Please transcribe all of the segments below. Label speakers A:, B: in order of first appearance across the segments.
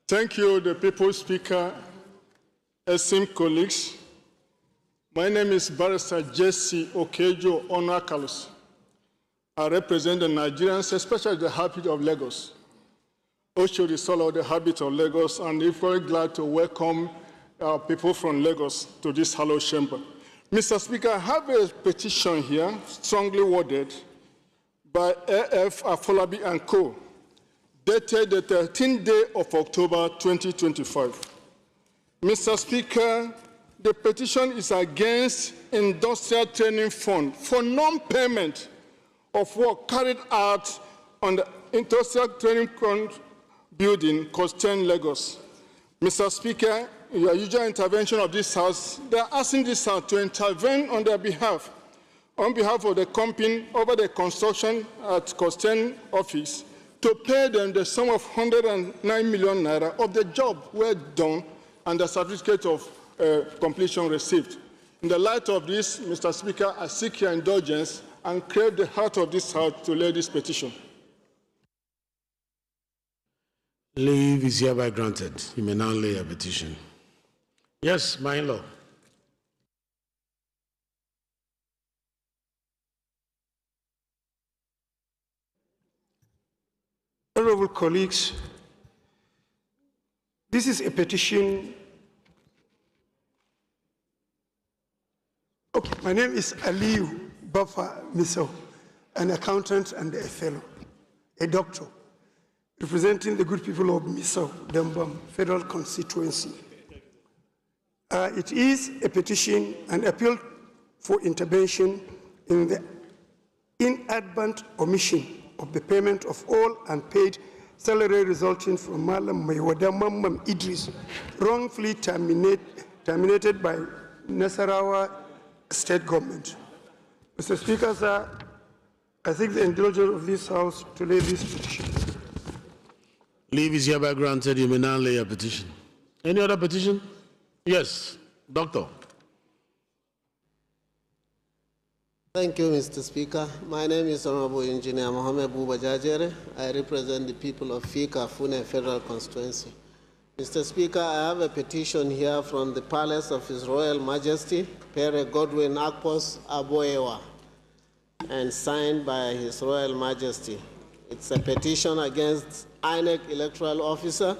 A: Thank you, the People's Speaker, esteemed colleagues. My name is Barrister Jesse Okejo Onakalus. I represent the Nigerians, especially the Habit of Lagos. Osho the soul of the Habit of Lagos, and I'm very glad to welcome people from Lagos to this hallowed chamber. Mr. Speaker, I have a petition here, strongly worded, by A.F. Afolabi and Co., dated the 13th day of October 2025. Mr. Speaker, the petition is against Industrial Training Fund for non-payment of work carried out on the Industrial Training Fund building, Coast 10, Lagos. Mr. Speaker, in your usual intervention of this House, they are asking this House to intervene on their behalf, of the company over the construction at Coast 10 office, to pay them the sum of 109 million naira of the job well done and the certificate of completion received. In the light of this, Mr. Speaker, I seek your indulgence and crave the heart of this House to lay this petition.
B: Leave is hereby granted. You may now lay a petition. Yes, my in-law.
C: Honorable colleagues, this is a petition. Okay, my name is Aliu Bafa Miso, an accountant and a fellow, a doctor, representing the good people of Miso, Dambam Federal Constituency. It is a petition, an appeal for intervention in the inadvertent omission of the payment of all unpaid salary resulting from Malam Maywada Mamman Idris, wrongfully terminated by Nasarawa State Government. Mr. Speaker, sir, I seek the indulgence of this House to lay this petition.
B: Leave is hereby granted. You may now lay a petition. Any other petition? Yes, Doctor.
D: Thank you, Mr. Speaker. My name is Honorable Engineer Mohamed Buba Jajere. I represent the people of Fika, Fune Federal Constituency. Mr. Speaker, I have a petition here from the Palace of His Royal Majesty, Pere Godwin Akpos Aboewa, and signed by His Royal Majesty. It's a petition against INEC Electoral Officer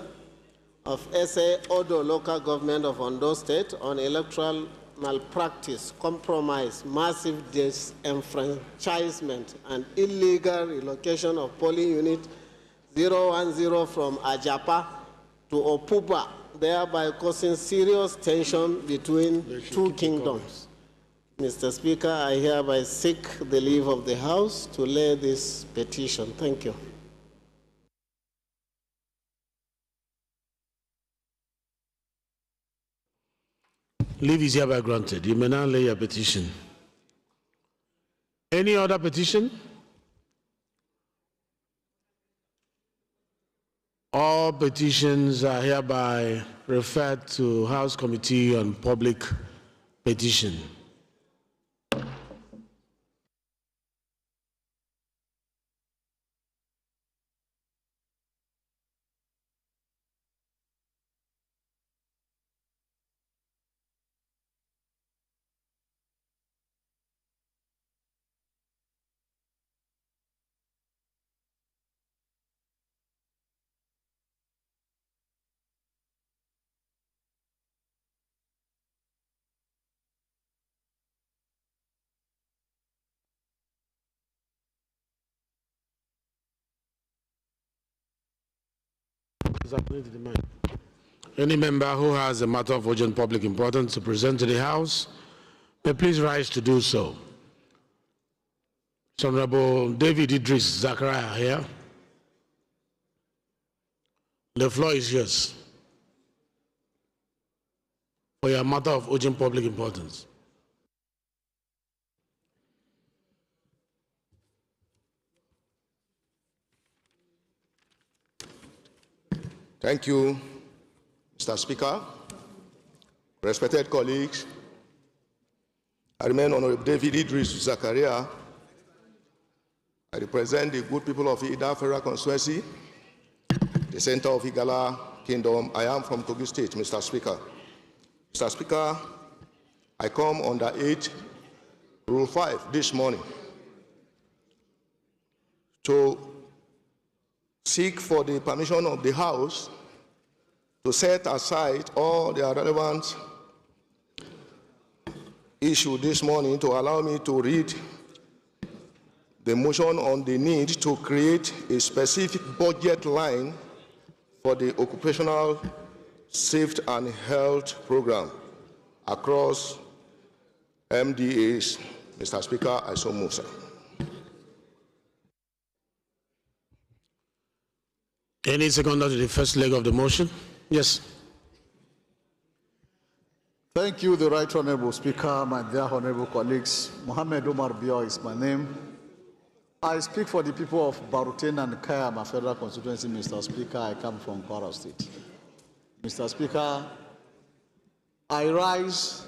D: of SA Odo Local Government of Ondo State on electoral malpractice, compromise, massive disenfranchisement, and illegal relocation of polling unit 010 from Ajapa to Opuba, thereby causing serious tension between two kingdoms. Mr. Speaker, I hereby seek the leave of the House to lay this petition. Thank you.
B: Leave is hereby granted. You may now lay a petition. Any other petition? All petitions are hereby referred to House Committee on Public Petition. Any member who has a matter of urgent public importance to present to the House may please rise to do so. Honorable David Idris Zachariah here. The floor is yours for your matter of urgent public importance.
E: Thank you, Mr. Speaker. Respected colleagues, I remain Honorable David Idris Zachariah. I represent the good people of Ida Federal Constituency. the center of Igala Kingdom. I am from Kogi State, Mr. Speaker. Mr. Speaker, I come under 8 Rule 5 this morning to seek for the permission of the House to set aside all the relevant issues this morning to allow me to read the motion on the need to create a specific budget line for the occupational safety and health program across MDAs. Mr. Speaker, I so move, sir.
B: Any seconder to the first leg of the motion? Yes.
F: Thank you, the Right Honorable Speaker, my dear honorable colleagues. Mohammed Omar Bio is my name. I speak for the people of Baruten and Kayama Federal Constituency, Mr. Speaker. I come from Kwara State. Mr. Speaker, I rise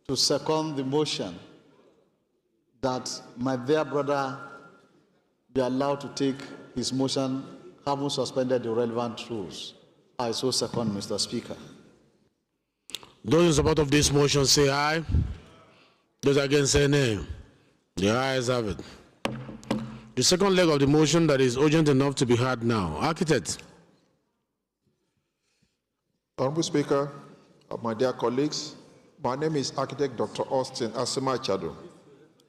F: to second the motion that my dear brother be allowed to take his motion, having suspended the relevant rules. I so second, Mr. Speaker.
B: Those in support of this motion say aye. Those against say nay. The ayes have it. The second leg of the motion that is urgent enough to be heard now. Architect.
G: Honorable Speaker, my dear colleagues, my name is Architect Dr. Austin Asima Chado.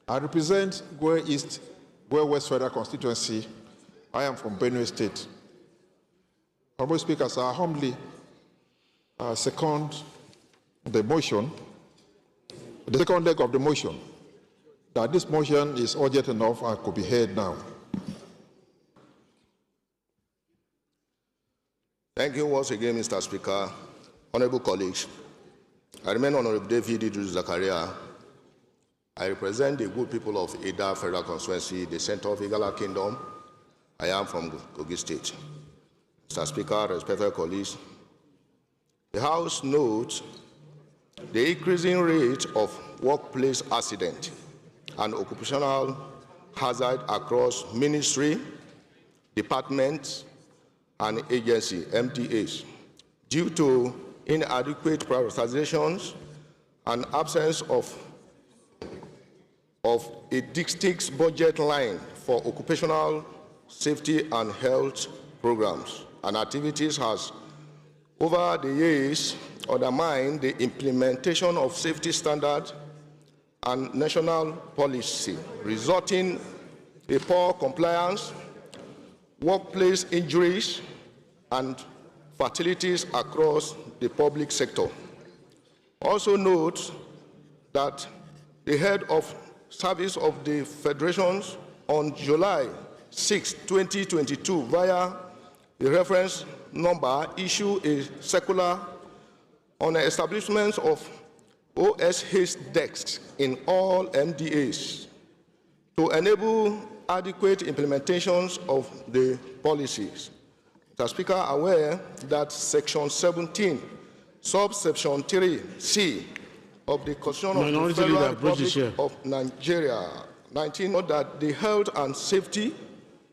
G: I represent Gwe East, Gwe West Federal Constituency. I am from Benue State. Honorable Speaker, I humbly second the motion, the second leg of the motion, that this motion is urgent enough and could be heard now.
E: Thank you once again, Mr. Speaker. Honorable colleagues, I remain Honorable David Idris Zakaria. I represent the good people of Ida Federal Constituency, the center of Igala Kingdom. I am from Kogi State. Mr. Speaker, respected colleagues, the House notes the increasing rate of workplace accident and occupational hazard across ministry, departments, and agency, MDAs, due to inadequate prioritizations and absence of a distinct budget line for occupational safety and health programs and activities has, over the years, undermined the implementation of safety standards and national policy, resulting in poor compliance, workplace injuries, and fatalities across the public sector. Also note that the head of service of the federations on July 6, 2022, via the reference number, issued a circular on the establishment of OSH desks in all MDAs to enable adequate implementations of the policies. Mr. Speaker, aware that Section 17, subsection 3C of the Constitution of the Federal Republic of Nigeria, 19, note that the health and safety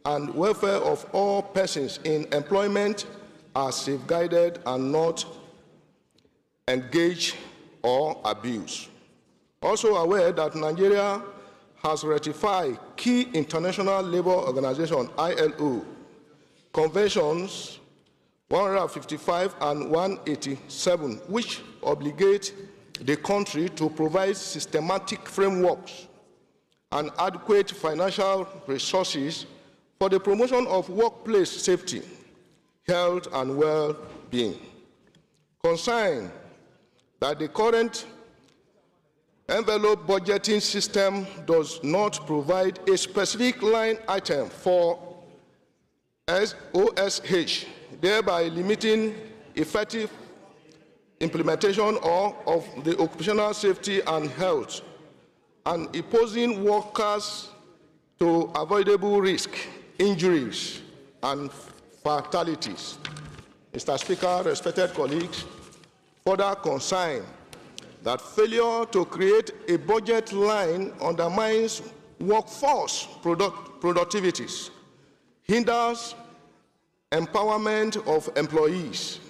E: and welfare of all persons in employment are safeguarded and not engaged or abused. Also aware that Nigeria has ratified key International Labour Organization, ILO, Conventions 155 and 187, which obligate the country to provide systematic frameworks and adequate financial resources for the promotion of workplace safety, health, and well-being. Concerned that the current envelope budgeting system does not provide a specific line item for OSH, thereby limiting effective implementation of the occupational safety and health, and exposing workers to avoidable risk, injuries, and fatalities. Mr. Speaker, respected colleagues, further concern that failure to create a budget line undermines workforce productivities, hinders empowerment of employees,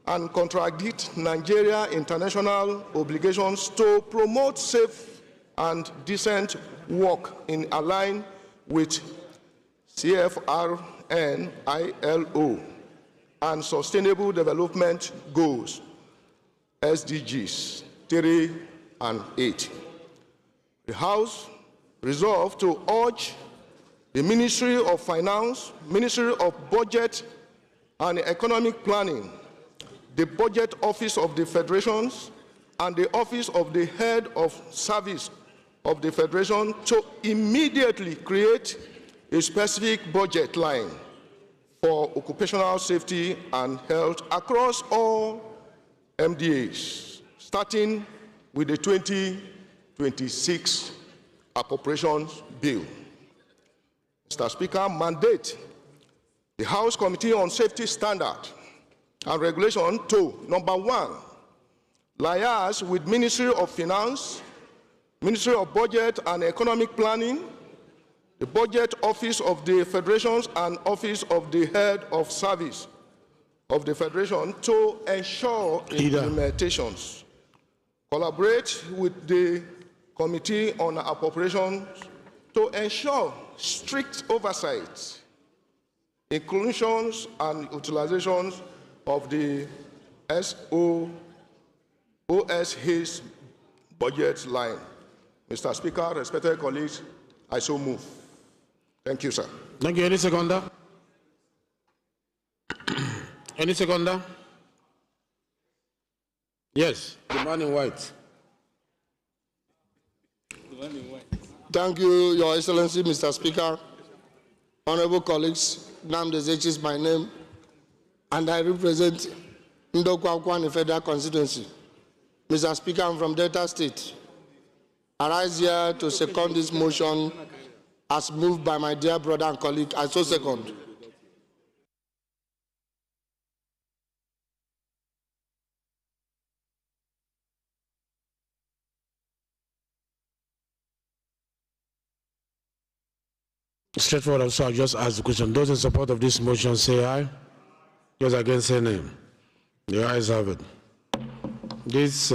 E: and contradict Nigeria international obligations to promote safe and decent work in line with CFRN, ILO, and Sustainable Development Goals, SDGs 3 and 8. The House resolved to urge the Ministry of Finance, Ministry of Budget and Economic Planning, the Budget Office of the Federations, and the Office of the Head of Service of the Federation to immediately create a specific budget line for occupational safety and health across all MDAs, starting with the 2026 Appropriations Bill. Mr. Speaker, mandate the House Committee on Safety Standard and Regulation to, number 1, liaise with Ministry of Finance, Ministry of Budget and Economic Planning, the Budget Office of the Federations and Office of the Head of Service of the Federation to ensure implementations. Collaborate with the Committee on Appropriations to ensure strict oversight, inclusions and utilizations of the OSH's budget line. Mr. Speaker, respected colleagues, I so move. Thank you, sir.
B: Thank you. Any seconder? Any seconder? Yes, the man in white.
H: Thank you, Your Excellency, Mr. Speaker. Honorable colleagues, Nnamdi Ezechi is my name, and I represent Ndokwa Federal Constituency. Mr. Speaker, I'm from Delta State. I rise here to second this motion as moved by my dear brother and colleague. I so second.
B: Straightforward, so I'll just ask the question. Those in support of this motion say aye. Those against say nay. The ayes have it. This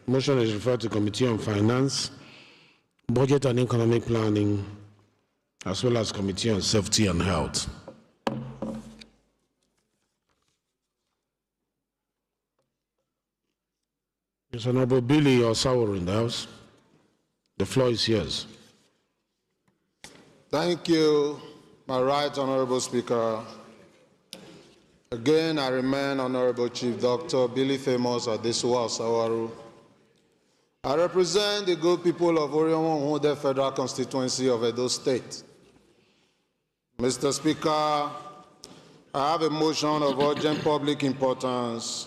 B: motion is referred to Committee on Finance, Budget and Economic Planning, as well as Committee on Safety and Health. Mr. Honorable Billy Osaworo in the House. The floor is yours.
I: Thank you, my right honorable Speaker. Again, I remain Honorable Chief Dr. Billy Famous Adesuwa Osaworo. I represent the good people of Orion Federal Constituency of Edo State. Mr. Speaker, I have a motion of urgent public importance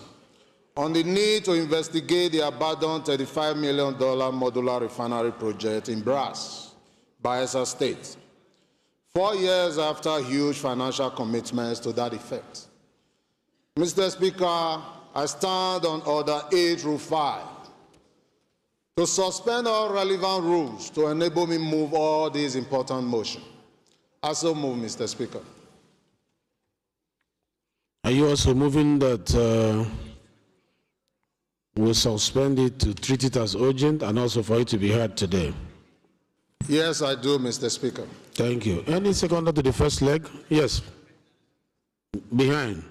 I: on the need to investigate the abandoned $35 million modular refinery project in Brass, Bayelsa State, 4 years after huge financial commitments to that effect. Mr. Speaker, I stand on Order 8-5 to suspend all relevant rules to enable me move all these important motions. I so move, Mr. Speaker.
B: Are you also moving that we'll suspend it to treat it as urgent and also for it to be heard today?
I: Yes, I do, Mr. Speaker.
B: Thank you. Any seconder to the first leg? Yes. Behind.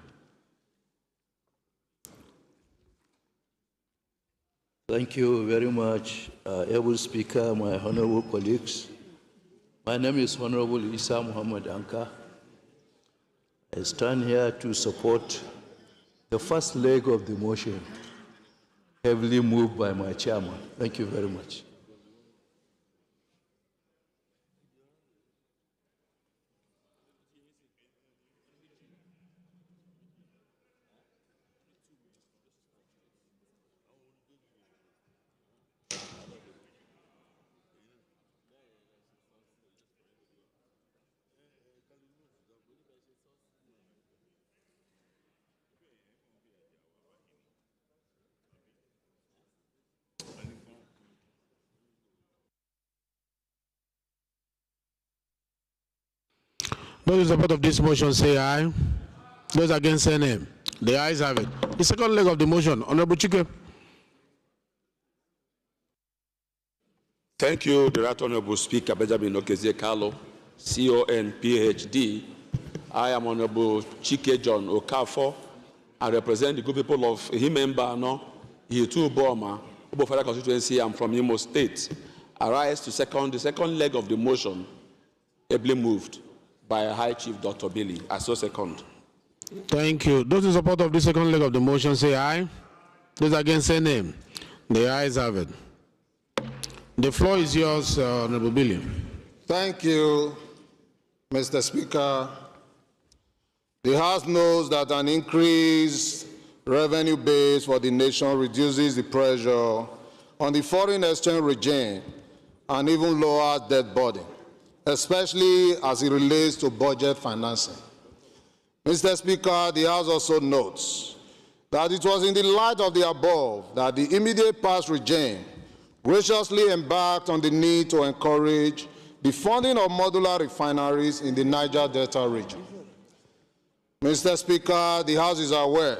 J: Thank you very much, able Speaker, my honorable colleagues. My name is Honorable Isa Muhammad Anka. I stand here to support the first leg of the motion, heavily moved by my chairman. Thank you very much.
B: Those in support of this motion say aye. Those against, say nay. The ayes have it. The second leg of the motion, Honorable Chike.
K: Thank you, the Right Honorable Speaker Benjamin Okezie Carlo, CON, PhD. I am Honorable Chike John Okafor. I represent the good people of Himemba, Hitu Boma, Ubo Federal Constituency. I'm from Imo State. I rise to the second leg of the motion, ably moved by High Chief Dr. Billy. I so second.
B: Thank you. Those in support of the second leg of the motion say aye. Those against, say nay. The ayes have it. The floor is yours, Honorable Billy.
I: Thank you, Mr. Speaker. The House knows that an increased revenue base for the nation reduces the pressure on the foreign exchange regime and even lowers debt burden, especially as it relates to budget financing. Mr. Speaker, the House also notes that it was in the light of the above that the immediate past regime graciously embarked on the need to encourage the funding of modular refineries in the Niger Delta region. Mr. Speaker, the House is aware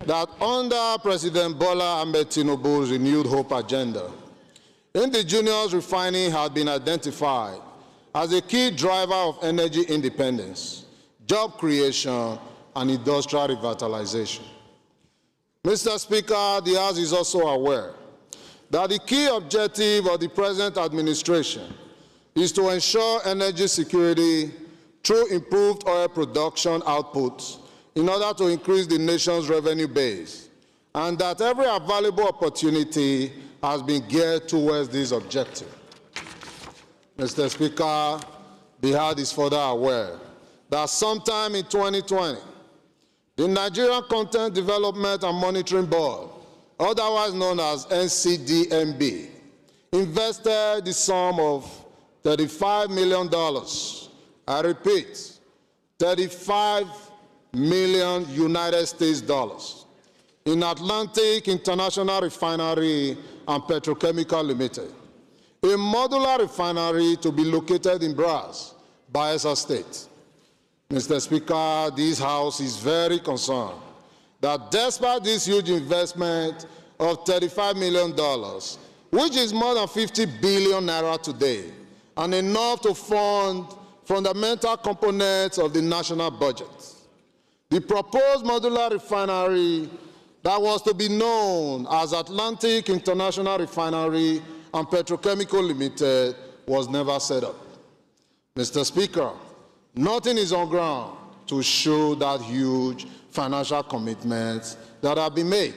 I: that under President Bola Ahmed Tinubu's renewed hope agenda, indigenous refining has been identified as a key driver of energy independence, job creation, and industrial revitalization. Mr. Speaker, the House is also aware that the key objective of the present administration is to ensure energy security through improved oil production outputs in order to increase the nation's revenue base, and that every available opportunity has been geared towards this objective. Mr. Speaker, the House is further aware that sometime in 2020, the Nigerian Content Development and Monitoring Board, otherwise known as NCDMB, invested the sum of $35 million. I repeat, $35 million United States dollars in Atlantic International Refinery and Petrochemical Limited, a modular refinery to be located in Brass, Bayelsa State. Mr. Speaker, this House is very concerned that despite this huge investment of $35 million, which is more than 50 billion naira today, and enough to fund fundamental components of the national budget, the proposed modular refinery that was to be known as Atlantic International Refinery and Petrochemical Limited was never set up. Mr. Speaker, nothing is on ground to show that huge financial commitments that have been made.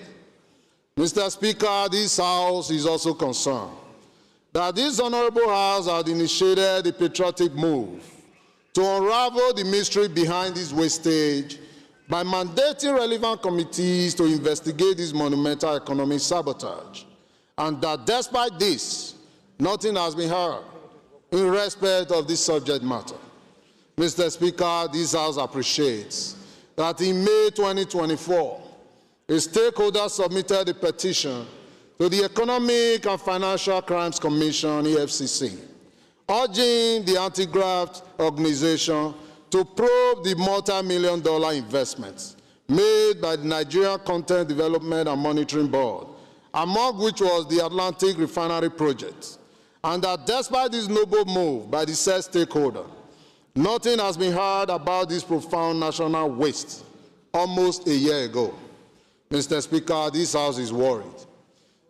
I: Mr. Speaker, this House is also concerned that this Honorable House has initiated a patriotic move to unravel the mystery behind this wastage by mandating relevant committees to investigate this monumental economic sabotage, and that despite this, nothing has been heard in respect of this subject matter. Mr. Speaker, this House appreciates that in May 2024, a stakeholder submitted a petition to the Economic and Financial Crimes Commission, EFCC, urging the anti-graft organization to probe the multi-million-dollar investments made by the Nigerian Content Development and Monitoring Board, among which was the Atlantic Refinery project, and that despite this noble move by the said stakeholder, nothing has been heard about this profound national waste almost a year ago. Mr. Speaker, this House is worried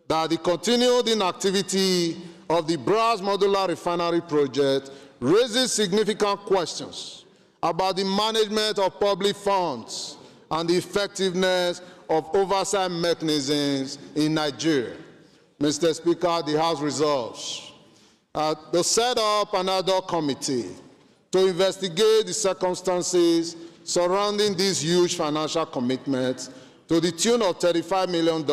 I: that the continued inactivity of the Brass Modular Refinery project raises significant questions about the management of public funds and the effectiveness of oversight mechanisms in Nigeria. Mr. Speaker, the House resolves to set up an ad hoc committee to investigate the circumstances surrounding these huge financial commitments to the tune of $35 million,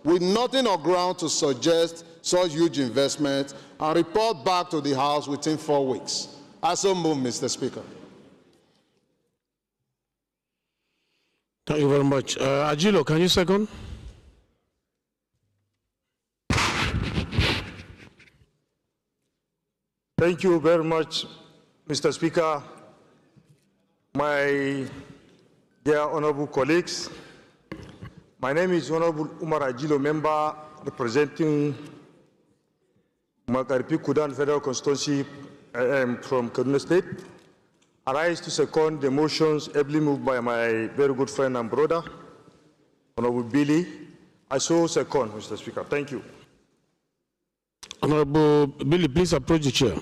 I: with nothing on ground to suggest such huge investment, and report back to the House within 4 weeks. I so move, Mr. Speaker.
B: Thank you very much. Agilo, can you second?
L: Thank you very much, Mr. Speaker. My Dear honorable colleagues, my name is Honorable Umar Ajilo, member representing Magharibi Kudan Federal Constituency from Kaduna State. I rise to second the motions ably moved by my very good friend and brother, Honorable Billy. I so second, Mr. Speaker. Thank you.
B: Honorable Billy, please approach the chair.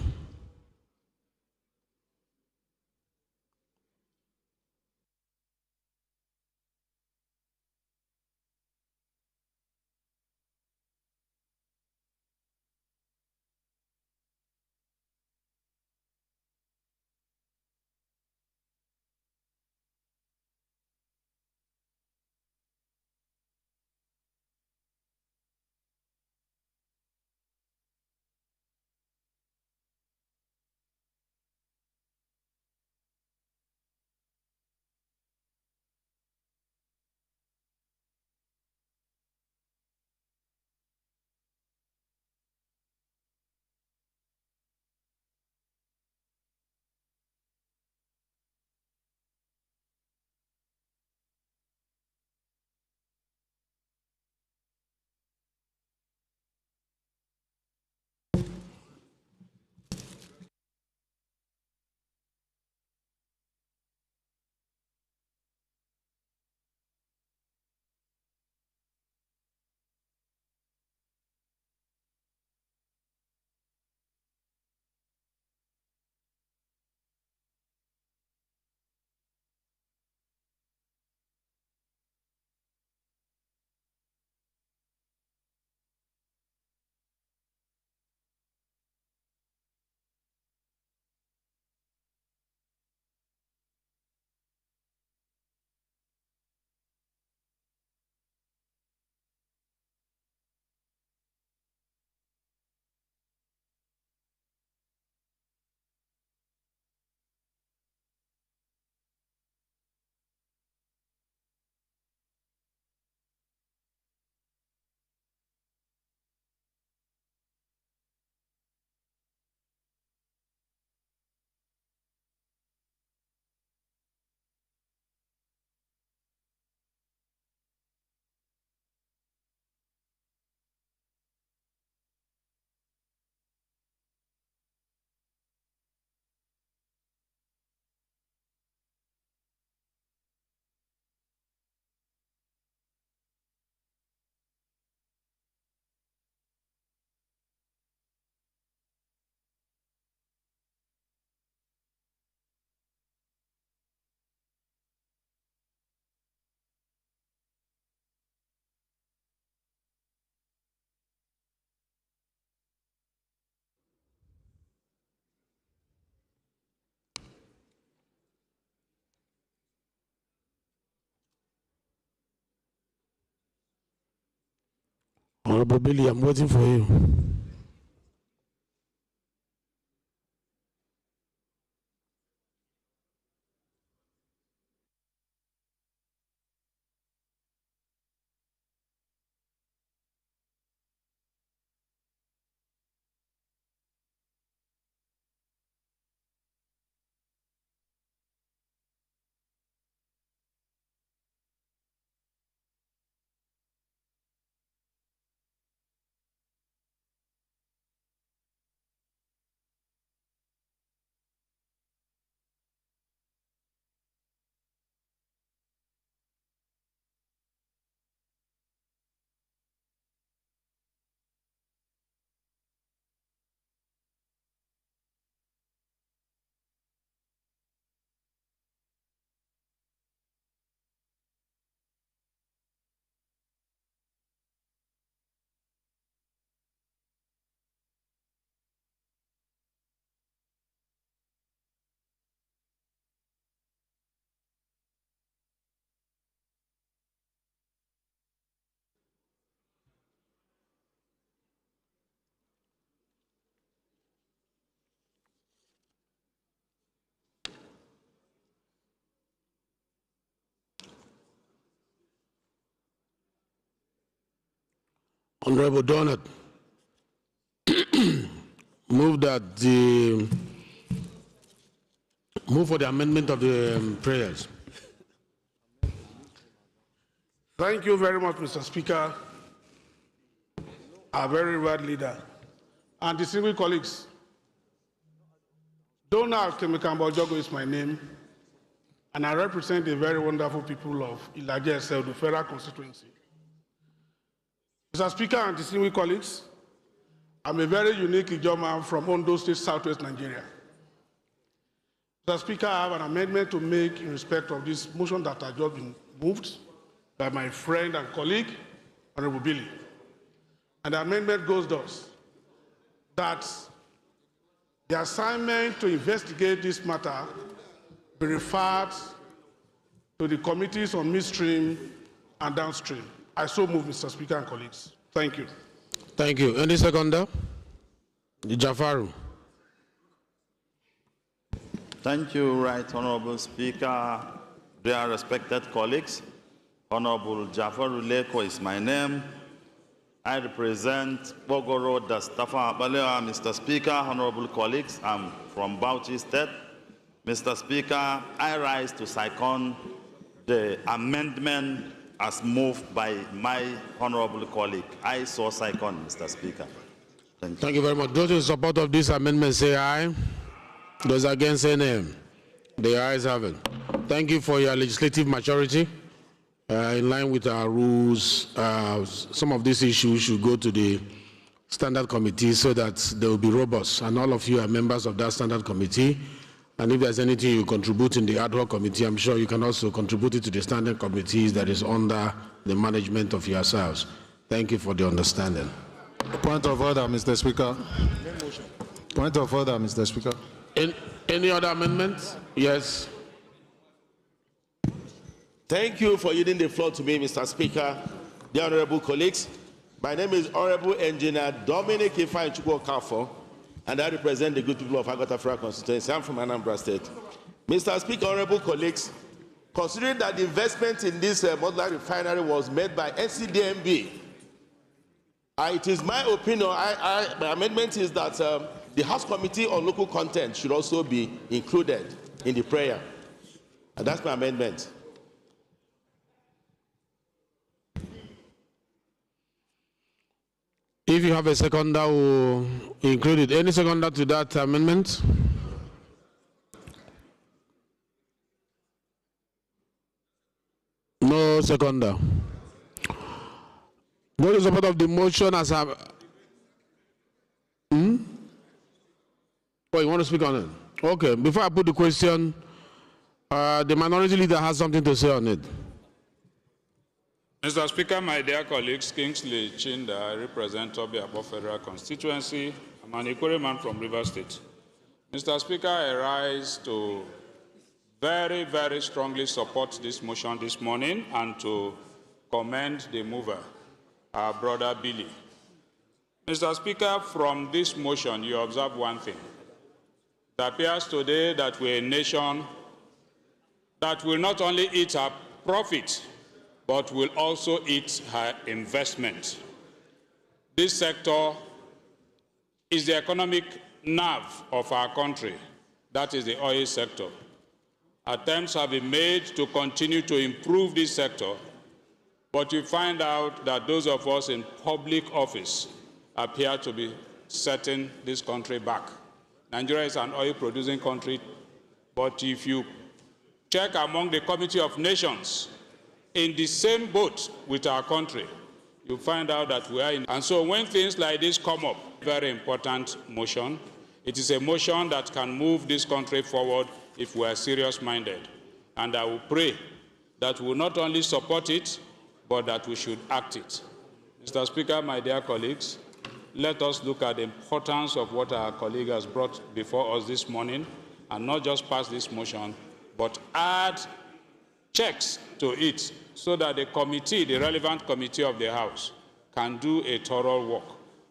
B: Honorable Billy, I'm waiting for you. Honorable Donald, move for the amendment of the prayers.
M: Thank you very much, Mr. Speaker, our very world leader, and distinguished colleagues. Donald Kemikambo-Jogo is my name, and I represent the very wonderful people of Ilaje SL, the federal constituency. Mr. Speaker and distinguished colleagues, I'm a very unique Ijoma from Ondo State, Southwest Nigeria. Mr. Speaker, I have an amendment to make in respect of this motion that has just been moved by my friend and colleague, Honorable Billy. And the amendment goes thus, that the assignment to investigate this matter be referred to the committees on midstream and downstream. I so move, Mr. Speaker and colleagues. Thank you.
B: Thank you. Any seconder? Jafaru.
N: Thank you, Right Honorable Speaker, dear respected colleagues. Honorable Jafaru Leko is my name. I represent Bogoro Dastafa Balewa. Mr. Speaker, honorable colleagues, I'm from Bauchi State. Mr. Speaker, I rise to second the amendment as moved by my honorable colleague. I so second, Mr. Speaker.
B: Thank you very much. Those in support of this amendment say aye. Those against say nay. The ayes have it. Thank you for your legislative maturity. In line with our rules, some of these issues should go to the standard committee so that they will be robust. And all of you are members of that standard committee. And if there's anything you contribute in the ad hoc committee, I'm sure you can also contribute it to the standing committees that is under the management of yourselves. Thank you for the understanding.
I: Point of order, Mr. Speaker. Point of order, Mr. Speaker.
B: Any other amendments? Yes.
O: Thank you for yielding the floor to me, Mr. Speaker. Dear honorable colleagues, my name is Honorable Engineer Dominic Ifeanyi Chukwuokafo, and I represent the good people of Agota Federal Constituency. I'm from Anambra State. Mr. Speaker, honorable colleagues, considering that the investment in this modular refinery was made by NCDMB, it is my opinion, my amendment is that the House Committee on Local Content should also be included in the prayer. And that's my amendment.
B: If you have a seconder, we'll include it. Any seconder to that amendment? No seconder. What is the support of the motion as a... Oh, you want to speak on it? Okay, before I put the question, the minority leader has something to say on it.
P: Mr. Speaker, my dear colleagues, Kingsley Chinda, I represent Tobiabo Federal Constituency. I'm an Ikore man from River State. Mr. Speaker, I rise to very, very strongly support this motion this morning and to commend the mover, our brother Billy. Mr. Speaker, from this motion, you observe one thing. It appears today that we're a nation that will not only eat our profit, but will also eat her investment. This sector is the economic nerve of our country. That is the oil sector. Attempts have been made to continue to improve this sector, but you find out that those of us in public office appear to be setting this country back. Nigeria is an oil-producing country, but if you check among the Committee of Nations, in the same boat with our country, you find out that we are in. And so when things like this come up, very important motion, it is a motion that can move this country forward if we are serious-minded. And I will pray that we will not only support it, but that we should act it. Mr. Speaker, my dear colleagues, let us look at the importance of what our colleague has brought before us this morning, and not just pass this motion, but add checks to it so that the committee, the relevant committee of the House, can do a thorough work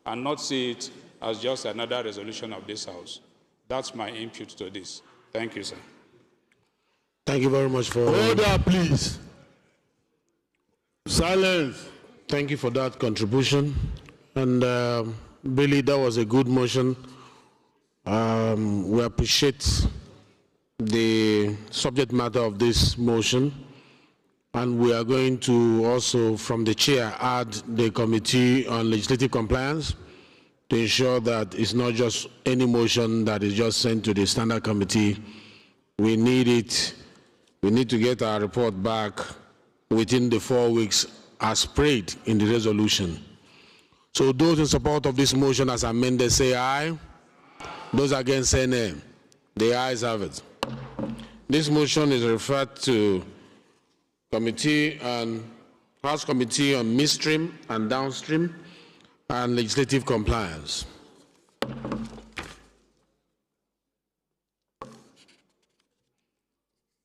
P: and not see it as just another resolution of this House. That's my input to this. Thank you, sir.
B: Thank you very much for...
M: Order, please. Silence.
B: Thank you for that contribution. And Billy, that was a good motion. We appreciate the subject matter of this motion. And we are going to also, from the chair, add the Committee on Legislative Compliance to ensure that it's not just any motion that is just sent to the Standard Committee. We need it. We need to get our report back within the 4 weeks as prayed in the resolution. So those in support of this motion as amended say aye. Those against say nay. The ayes have it. This motion is referred to House Committee on Midstream and Downstream and Legislative Compliance.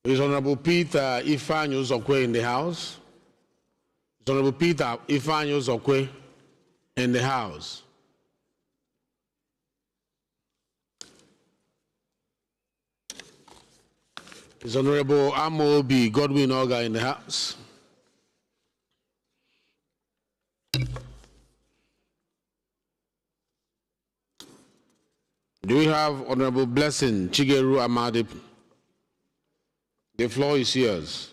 B: Is Honorable Peter Ifeanyi Uzokwe in the House? Is Honorable Peter Ifeanyi Uzokwe in the House? Is Honorable Amobi Godwin Oga in the House? Do we have Honorable Blessing Chigeru Amadi? The floor is yours.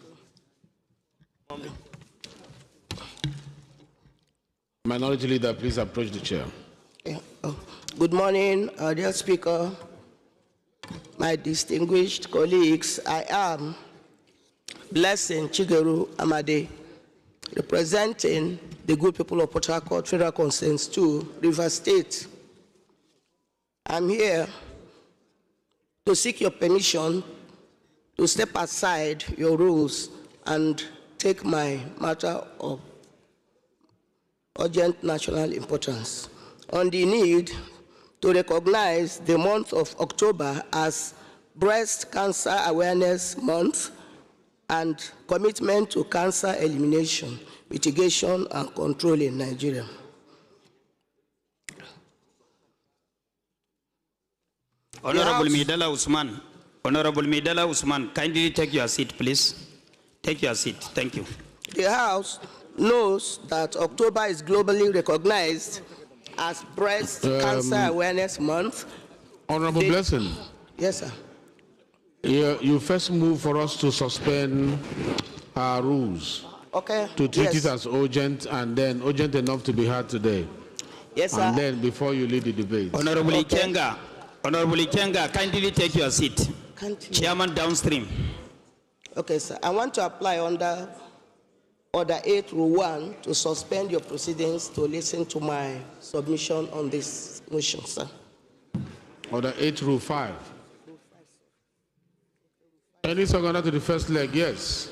B: Minority Leader, please approach the chair.
Q: Good morning, dear Speaker, my distinguished colleagues. I am Blessing Chigeru Amadi, representing the good people of Port Harcourt Federal Constituency 2, Rivers State. I'm here to seek your permission to step aside your rules and take my matter of urgent national importance on the need to recognize the month of October as Breast Cancer Awareness Month and commitment to cancer elimination, mitigation, and control in Nigeria.
R: Honorable Midela Usman. Honorable Midela Usman, kindly take your seat, please. Take your seat. Thank you.
Q: The House knows that October is globally recognized as Breast Cancer Awareness Month.
B: Honorable Blessing.
Q: Yes, sir.
B: You first move for us to suspend our rules.
Q: Okay.
B: To treat it as urgent and then urgent enough to be heard today.
Q: Yes, sir.
B: And then before you lead the debate.
R: Honorable Ikenga. Honorable Ikenga, kindly take your seat. Chairman Downstream.
Q: Okay, sir. I want to apply under Order 8 Rule 1 to suspend your proceedings to listen to my submission on this motion, sir.
B: Order 8 Rule 5. Any seconder to the first leg? Yes.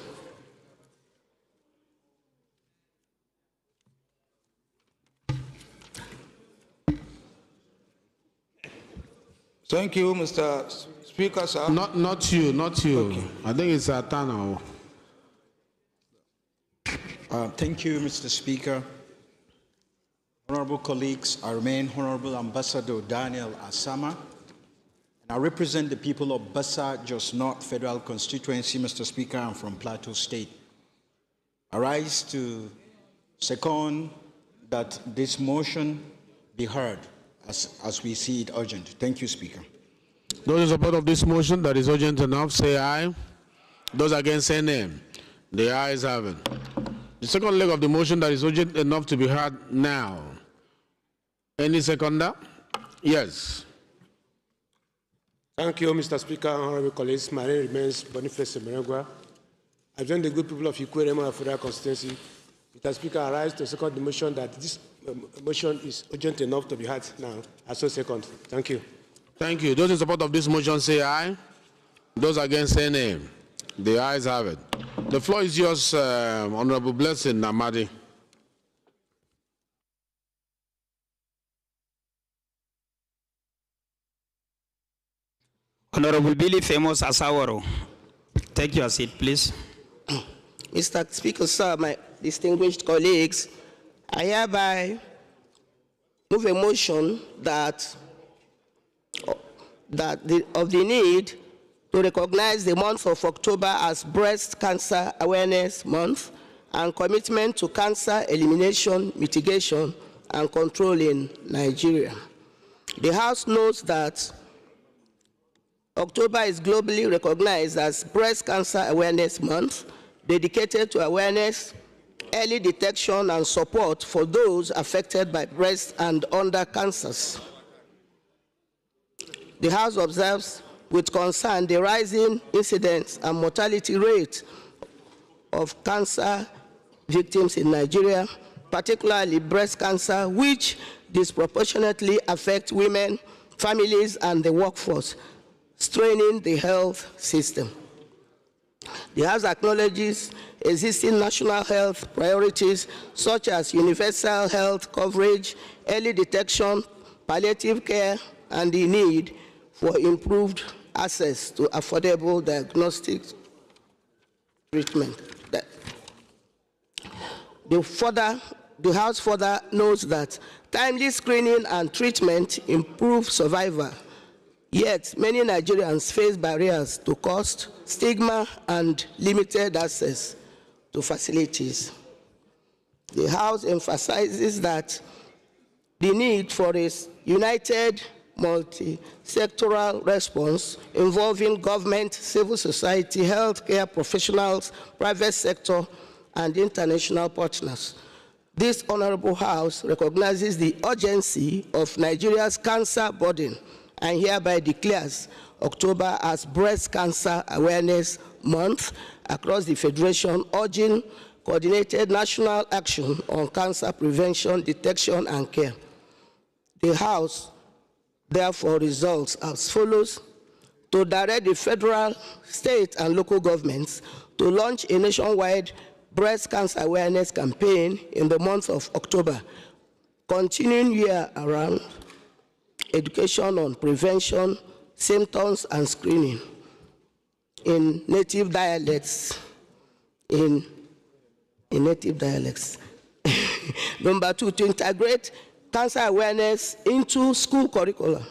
S: Thank you, Mr. Speaker, sir.
B: Not you.
S: Okay.
B: I think it's Atana.
T: Thank you, Mr. Speaker. Honorable colleagues, I remain Honorable Ambassador Daniel Asama, and I represent the people of Bassa Jos North Federal Constituency, Mr. Speaker. I'm from Plateau State. I rise to second that this motion be heard as we see it urgent. Thank you, Speaker.
B: Those in support of this motion that is urgent enough, say aye. Those against, say nay. The ayes have it. The second leg of the motion that is urgent enough to be heard now. Any seconder? Yes.
U: Thank you, Mr. Speaker, honorable colleagues. My name remains Boniface Merengwa. I join the good people of Ikwere Federal Constituency. Mr. Speaker, I rise to second the motion that this motion is urgent enough to be heard now. I so second. Thank you.
B: Thank you. Those in support of this motion say aye. Those against say nay. The ayes have it. The floor is yours, Honorable Blessing Amadi.
R: Honorable Billy Famous Asawaro, take your seat, please.
Q: Mr. Speaker, sir, my distinguished colleagues, I hereby move a motion of the need to recognize the month of October as Breast Cancer Awareness Month and commitment to cancer elimination, mitigation, and control in Nigeria. The House knows that October is globally recognized as Breast Cancer Awareness Month dedicated to awareness, early detection, and support for those affected by breast and under cancers. The House observes with concern the rising incidence and mortality rate of cancer victims in Nigeria, particularly breast cancer, which disproportionately affect women, families, and the workforce, straining the health system. The House acknowledges existing national health priorities such as universal health coverage, early detection, palliative care, and the need for improved access to affordable diagnostic treatment. The House further notes that timely screening and treatment improve survival, yet many Nigerians face barriers to cost, stigma, and limited access to facilities. The House emphasizes that the need for a united multi-sectoral response involving government, civil society, healthcare professionals, private sector, and international partners. This Honorable House recognizes the urgency of Nigeria's cancer burden and hereby declares October as Breast Cancer Awareness Month across the Federation, urging coordinated national action on cancer prevention, detection, and care. The House therefore resolves as follows: to direct the federal, state, and local governments to launch a nationwide breast cancer awareness campaign in the month of October, continuing year-round education on prevention, symptoms, and screening in native dialects. Number 2, to integrate cancer awareness into school curricula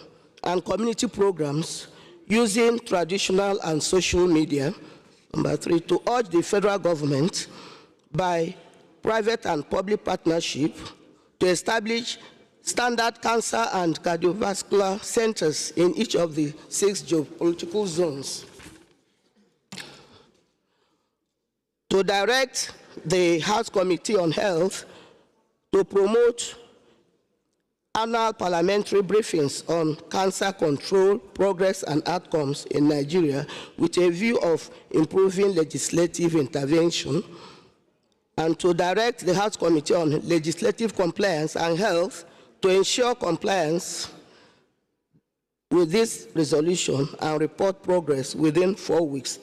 Q: and community programs using traditional and social media. Number 3, to urge the federal government by private and public partnership to establish standard cancer and cardiovascular centers in each of the 6 geopolitical zones. To direct the House Committee on Health to promote annual parliamentary briefings on cancer control, progress, and outcomes in Nigeria with a view of improving legislative intervention, and to direct the House Committee on Legislative Compliance and Health to ensure compliance with this resolution and report progress within 4 weeks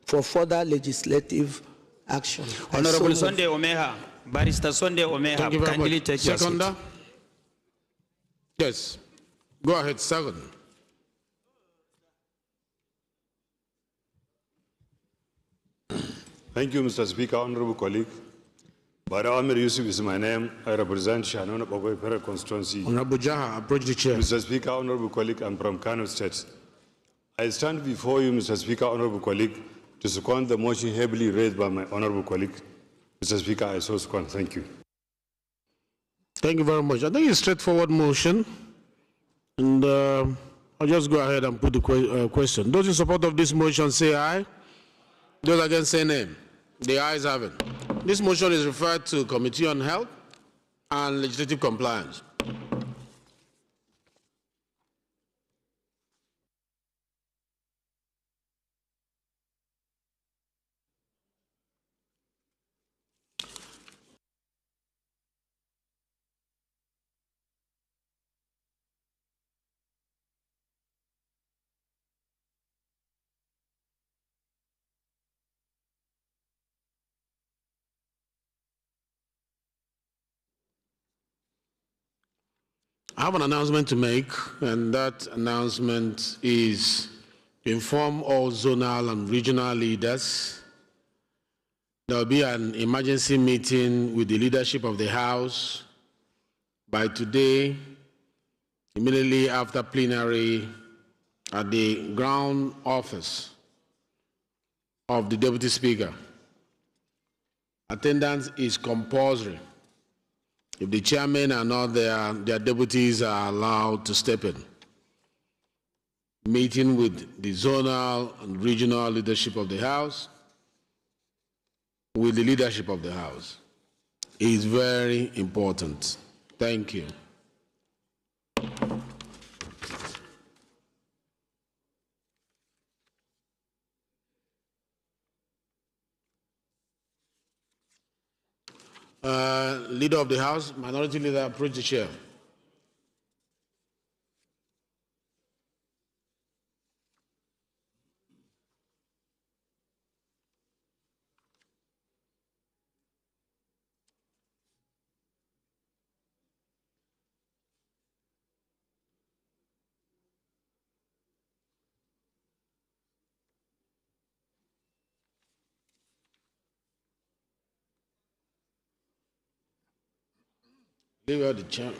Q: for further legislative action.
R: Honorable Sunday Omeha, Barrister Sunday Omeha, kindly take your seat.
B: Yes, go ahead, second.
A: Thank you, Mr. Speaker, honorable colleague. Bara Amir Yusuf is my name. I represent Shannon Ogoy Pere constituency.
B: Honorable Jaha, approach the chair.
A: Mr. Speaker, honorable colleague, I'm from Kano State. I stand before you, Mr. Speaker, honorable colleague, to second the motion heavily raised by my honorable colleague. Mr. Speaker, I so second. Thank you.
B: Thank you very much. I think it's a straightforward motion, and I'll just go ahead and put the question. Those in support of this motion say aye. Those against say nay. The ayes have it. This motion is referred to Committee on Health and Legislative Compliance. I have an announcement to make, and that announcement is to inform all zonal and regional leaders there will be an emergency meeting with the leadership of the House by today, immediately after plenary, at the ground office of the Deputy Speaker. Attendance is compulsory. If the chairmen are not there, their deputies are allowed to step in. Meeting with the zonal and regional leadership of the House with the leadership of the House. It is very important. Thank you. Leader of the House, Minority Leader, approach the chair. Leave out the chair.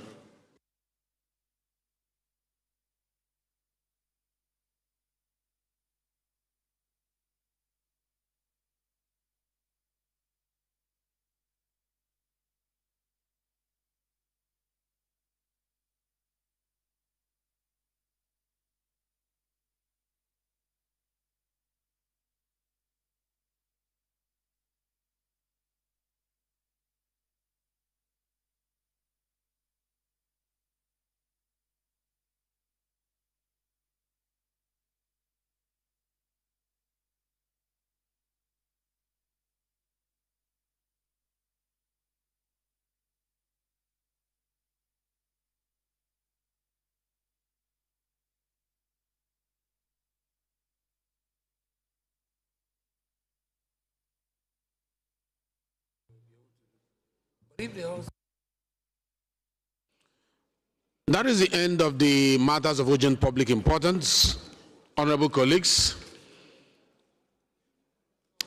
B: That is the end of the matters of urgent public importance. Honorable colleagues,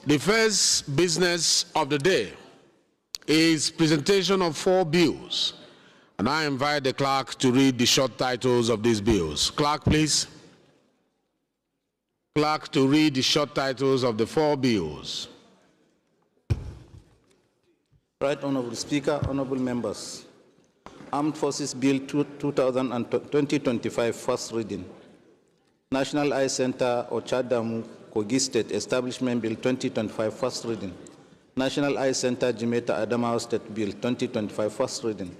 B: the first business of the day is presentation of 4 bills, and I invite the clerk to read the short titles of these bills. Clerk, please. Clerk to read the short titles of the 4 bills.
C: Right Honorable Speaker, honorable members. Armed Forces Bill 2025, first reading. National Eye Center, Ochadamu, Kogi State Establishment Bill 2025, first reading. National Eye Center, Jimeta Adamawa State Bill 2025, first reading.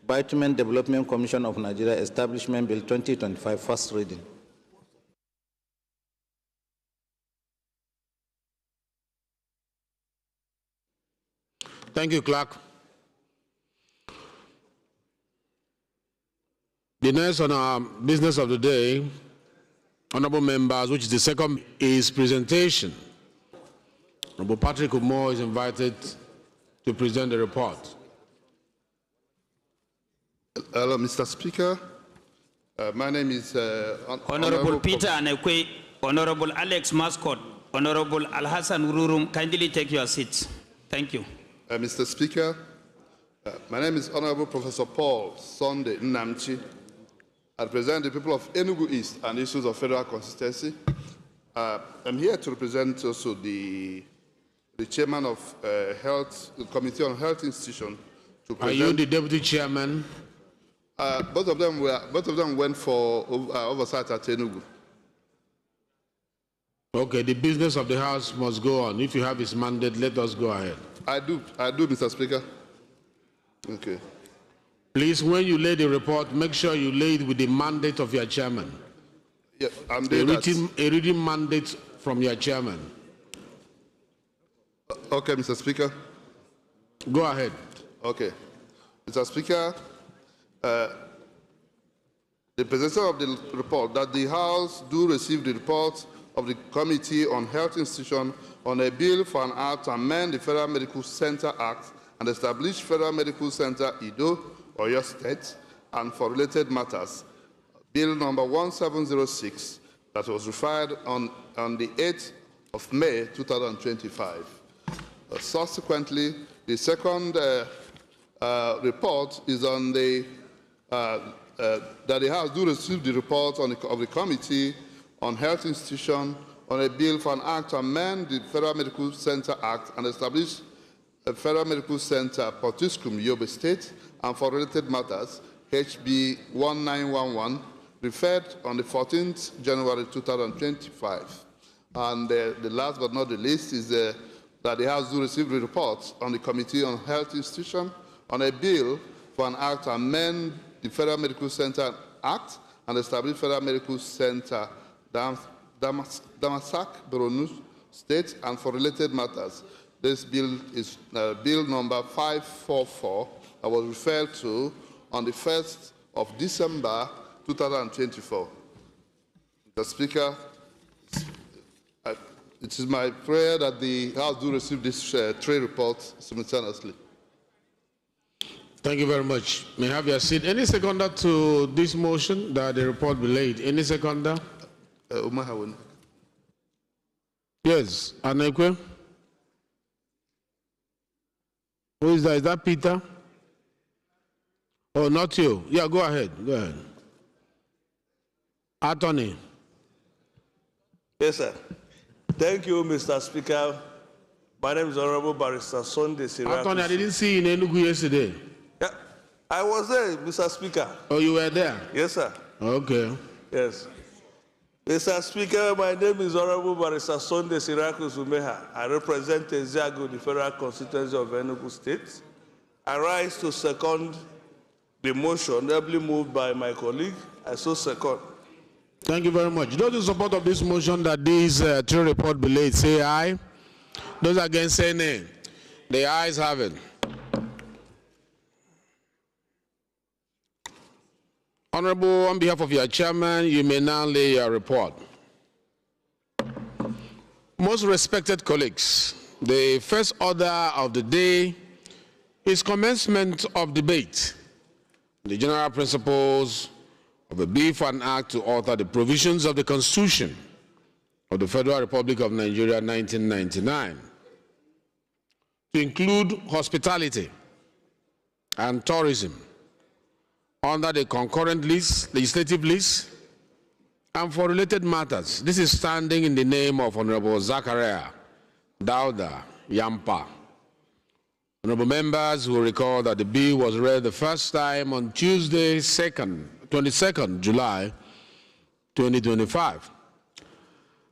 C: Bitumen Development Commission of Nigeria Establishment Bill 2025, first reading.
B: Thank you, Clerk. The next on our business of the day, honorable members, which is the second, is presentation. Honorable Patrick Umor is invited to present the report.
V: Hello, Mr. Speaker. My name is
R: Honorable Peter Anekwe, Honorable Alex Mascot, Honorable Al-Hassan Ururum, kindly take your seats. Thank you.
V: Mr. Speaker, my name is Honorable Professor Paul Sunday Nnamchi. I represent the people of Enugu East and issues of federal consistency. I'm here to represent also the chairman of the Committee on Health Institution.
B: Are you the deputy chairman?
V: Both of them went for oversight at Enugu.
B: Okay, the business of the House must go on. If you have his mandate, let us go ahead.
V: I do, Mr. Speaker. Okay.
B: Please, when you lay the report, make sure you lay it with the mandate of your chairman.
V: Yeah, I'm doing
B: a written mandate from your chairman.
V: Okay, Mr. Speaker.
B: Go ahead.
V: Okay. Mr. Speaker, the presentation of the report that the House do receive the report of the Committee on Health Institution on a bill for an act to amend the Federal Medical Center Act and establish Federal Medical Center Ido, Oyo State, and for related matters. Bill number 1706 that was referred on the 8th of May 2025. Subsequently, the second report is on the that the House do receive the report of the Committee on Health Institution on a bill for an act to amend the Federal Medical Center Act and establish a Federal Medical Center, Potiskum, Yobe State, and for related matters, HB 1911, referred on the 14th January 2025. And the last but not the least is that the House do receive the report on the Committee on Health Institution on a bill for an act to amend the Federal Medical Center Act and establish Federal Medical Center Damasak, Borno State, and for related matters. This bill is bill number 544 that was referred to on the 1st of December 2024. Mr. Speaker, it is my prayer that the House do receive this three reports simultaneously.
B: Thank you very much. May I have your seat? Any seconder to this motion that the report be laid? Any seconder? Yes, Anekwe. Who is that? Is that Peter? Oh, not you. Yeah, go ahead. Go ahead. Attorney.
D: Yes, sir. Thank you, Mr. Speaker. My name is Honorable Barrister Sunday Sirakus.
B: Attorney, I didn't see you in Enugu yesterday.
D: Yeah, I was there, Mr. Speaker.
B: Oh, you were there?
D: Yes, sir.
B: Okay.
D: Yes. Mr. Speaker, my name is Honorable Barrister Sunday Sirakus Umeha. I represent Eziago, the Federal Constituency of Enugu State. I rise to second the motion, ably moved by my colleague. I so second.
B: Thank you very much. Those in support of this motion that these three reports be laid, say aye. Those against, say nay. The ayes have it. Honorable, on behalf of your chairman, you may now lay your report. Most respected colleagues, the first order of the day is commencement of debate. The general principles of a bill for an act to alter the provisions of the Constitution of the Federal Republic of Nigeria 1999 to include hospitality and tourism under the concurrent list, legislative list, and for related matters. This is standing in the name of Honorable Zachariah Dauda Yampa. Honorable members will recall that the bill was read the first time on Tuesday, 22nd July 2025.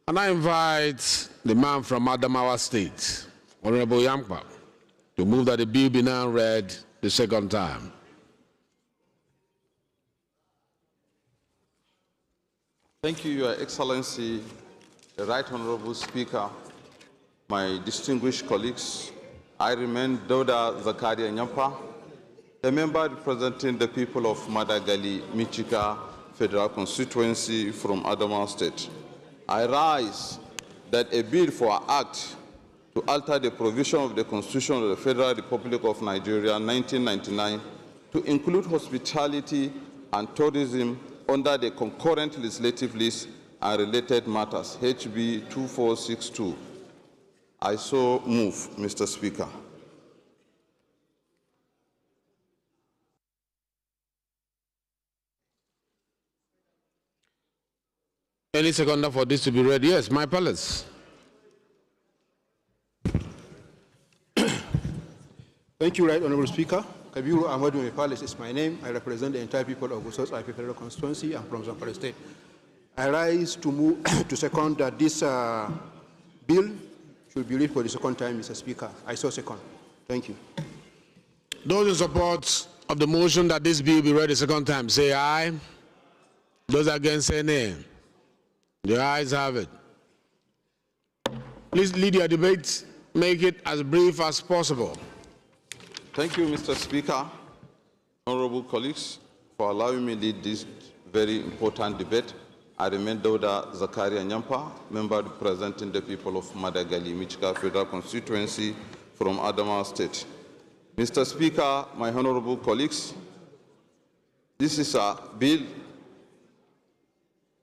B: And I invite the man from Adamawa State, Honorable Yampa, to move that the bill be now read the second time.
F: Thank you, Your Excellency, the Right Honorable Speaker, my distinguished colleagues. I remain Dauda Zakaria Nyampa, a member representing the people of Madagali, Michika Federal Constituency from Adamawa State. I rise that a bill for an act to alter the provision of the Constitution of the Federal Republic of Nigeria 1999 to include hospitality and tourism under the concurrent legislative list and related matters, HB 2462. I so move, Mr. Speaker.
B: Any seconder for this to be read? Yes, my palace.
W: Thank you, Right Honorable Speaker. Kabiru Ahmadu Palace is my name. I represent the entire people of Gusau IP Federal Constituency and from Zamfara State. I rise to move to second that this bill should be read for the second time, Mr. Speaker. I so second. Thank you.
B: Those in support of the motion that this bill be read the second time, say aye. Those against, say nay. The ayes have it. Please lead your debate. Make it as brief as possible.
F: Thank you, Mr. Speaker. Honorable colleagues, for allowing me to lead this very important debate. I remain Dauda Zakaria Nyampa, member representing the people of Madagali, Michika Federal Constituency from Adamawa State. Mr. Speaker, my honorable colleagues, this is a bill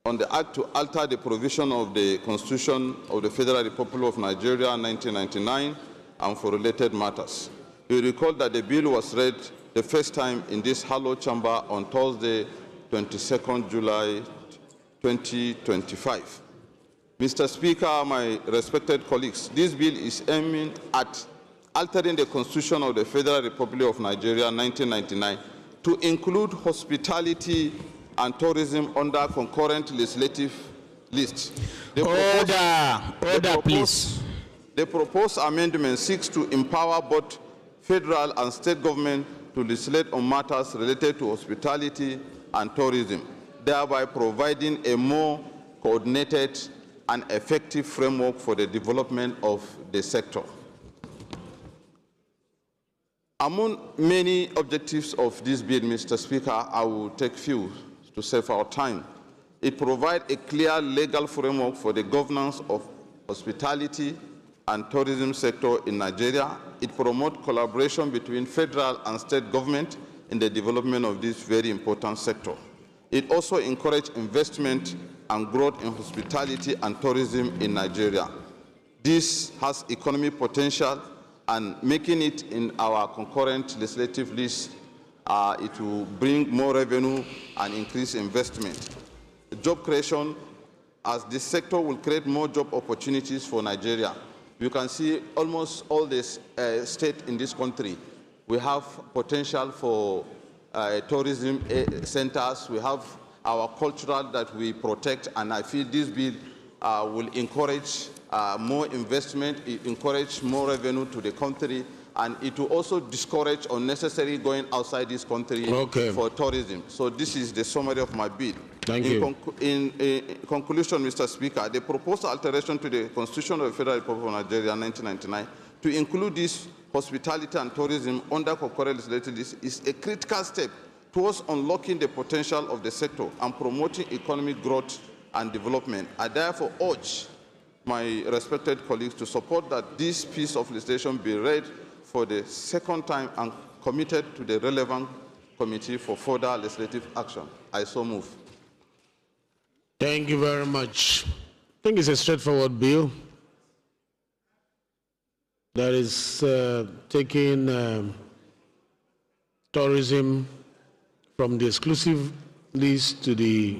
F: on the act to alter the provision of the Constitution of the Federal Republic of Nigeria 1999 and for related matters. You recall that the bill was read the first time in this hallowed chamber on Thursday, 22nd July 2025. Mr. Speaker, my respected colleagues, this bill is aiming at altering the Constitution of the Federal Republic of Nigeria 1999 to include hospitality and tourism under concurrent legislative list.
R: Order, please.
F: The proposed amendment seeks to empower both federal and state government to legislate on matters related to hospitality and tourism, thereby providing a more coordinated and effective framework for the development of the sector. Among many objectives of this bill, Mr. Speaker, I will take few to save our time. It provides a clear legal framework for the governance of hospitality and tourism sector in Nigeria. It promotes collaboration between federal and state government in the development of this very important sector. It also encourages investment and growth in hospitality and tourism in Nigeria. This has economic potential, and making it in our concurrent legislative list, it will bring more revenue and increase investment. Job creation, as this sector will create more job opportunities for Nigeria. You can see almost all the states in this country. We have potential for tourism centers. We have our cultural that we protect, and I feel this bill will encourage more investment, it encourage more revenue to the country, and it will also discourage unnecessary going outside this country for tourism. So this is the summary of my bill.
B: Thank you.
F: In conclusion, Mr. Speaker, the proposed alteration to the Constitution of the Federal Republic of Nigeria 1999 to include this hospitality and tourism under concurrent legislative list is a critical step towards unlocking the potential of the sector and promoting economic growth and development. I therefore urge my respected colleagues to support that this piece of legislation be read for the second time and committed to the relevant committee for further legislative action. I so move.
B: Thank you very much. I think it's a straightforward bill that is taking tourism from the exclusive list to the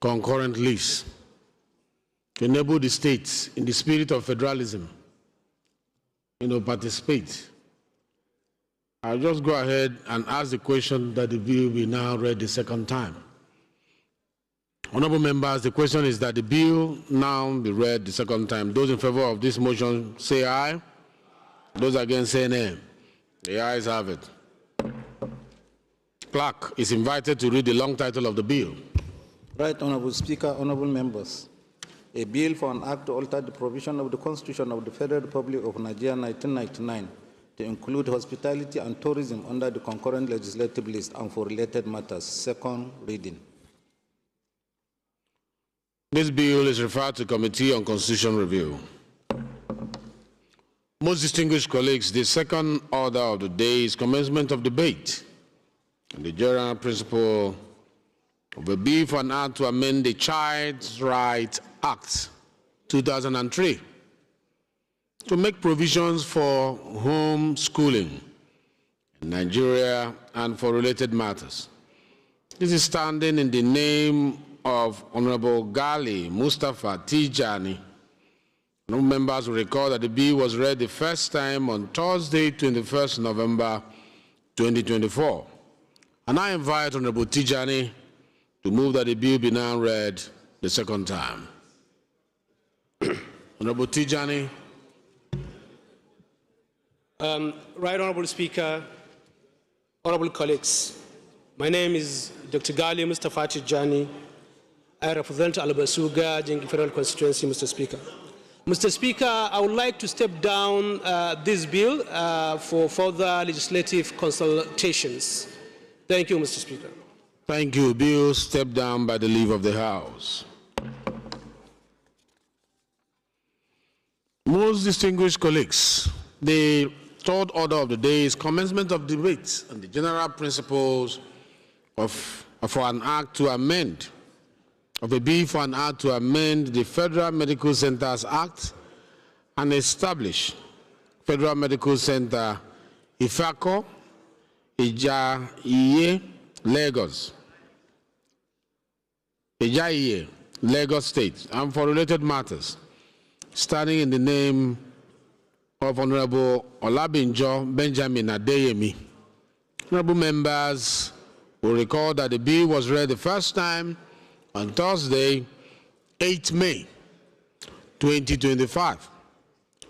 B: concurrent list to enable the states, in the spirit of federalism, participate. I'll just go ahead and ask the question that the bill be now read the second time. Honorable members, the question is that the bill now be read the second time. Those in favor of this motion say aye. Those against say nay. The ayes have it. Clerk is invited to read the long title of the bill.
C: Right, Honorable Speaker, honorable members. A bill for an act to alter the provision of the Constitution of the Federal Republic of Nigeria 1999 to include hospitality and tourism under the concurrent legislative list and for related matters. Second reading.
B: This bill is referred to Committee on Constitutional Review. Most distinguished colleagues, the second order of the day is commencement of debate on the general principle of a bill for an act to amend the Child's Rights Act 2003 to make provisions for home schooling in Nigeria and for related matters. This is standing in the name of Honorable Gali Mustafa Tijani. No members will recall that the bill was read the first time on Thursday, 21st November 2024. And I invite Honorable Tijani to move that the bill be now read the second time. Honorable Tijani.
U: Right Honorable Speaker, honorable colleagues, my name is Dr. Gali Mustafa Tijani. I represent Albasuga, Jingi Federal Constituency, Mr. Speaker. Mr. Speaker, I would like to step down this bill for further legislative consultations. Thank you, Mr. Speaker.
B: Thank you. Bill stepped down by the leave of the House. Most distinguished colleagues, the third order of the day is commencement of debate on the general principles for an act to amend of a bill for an act to amend the Federal Medical Centers Act and establish Federal Medical Center Ifako, Ijaiye, Lagos. Ijaiye, Lagos State, and for related matters, standing in the name of Honorable Olabinjo Benjamin Adeyemi. Honorable members will recall that the bill was read the first time on Thursday, 8 May 2025.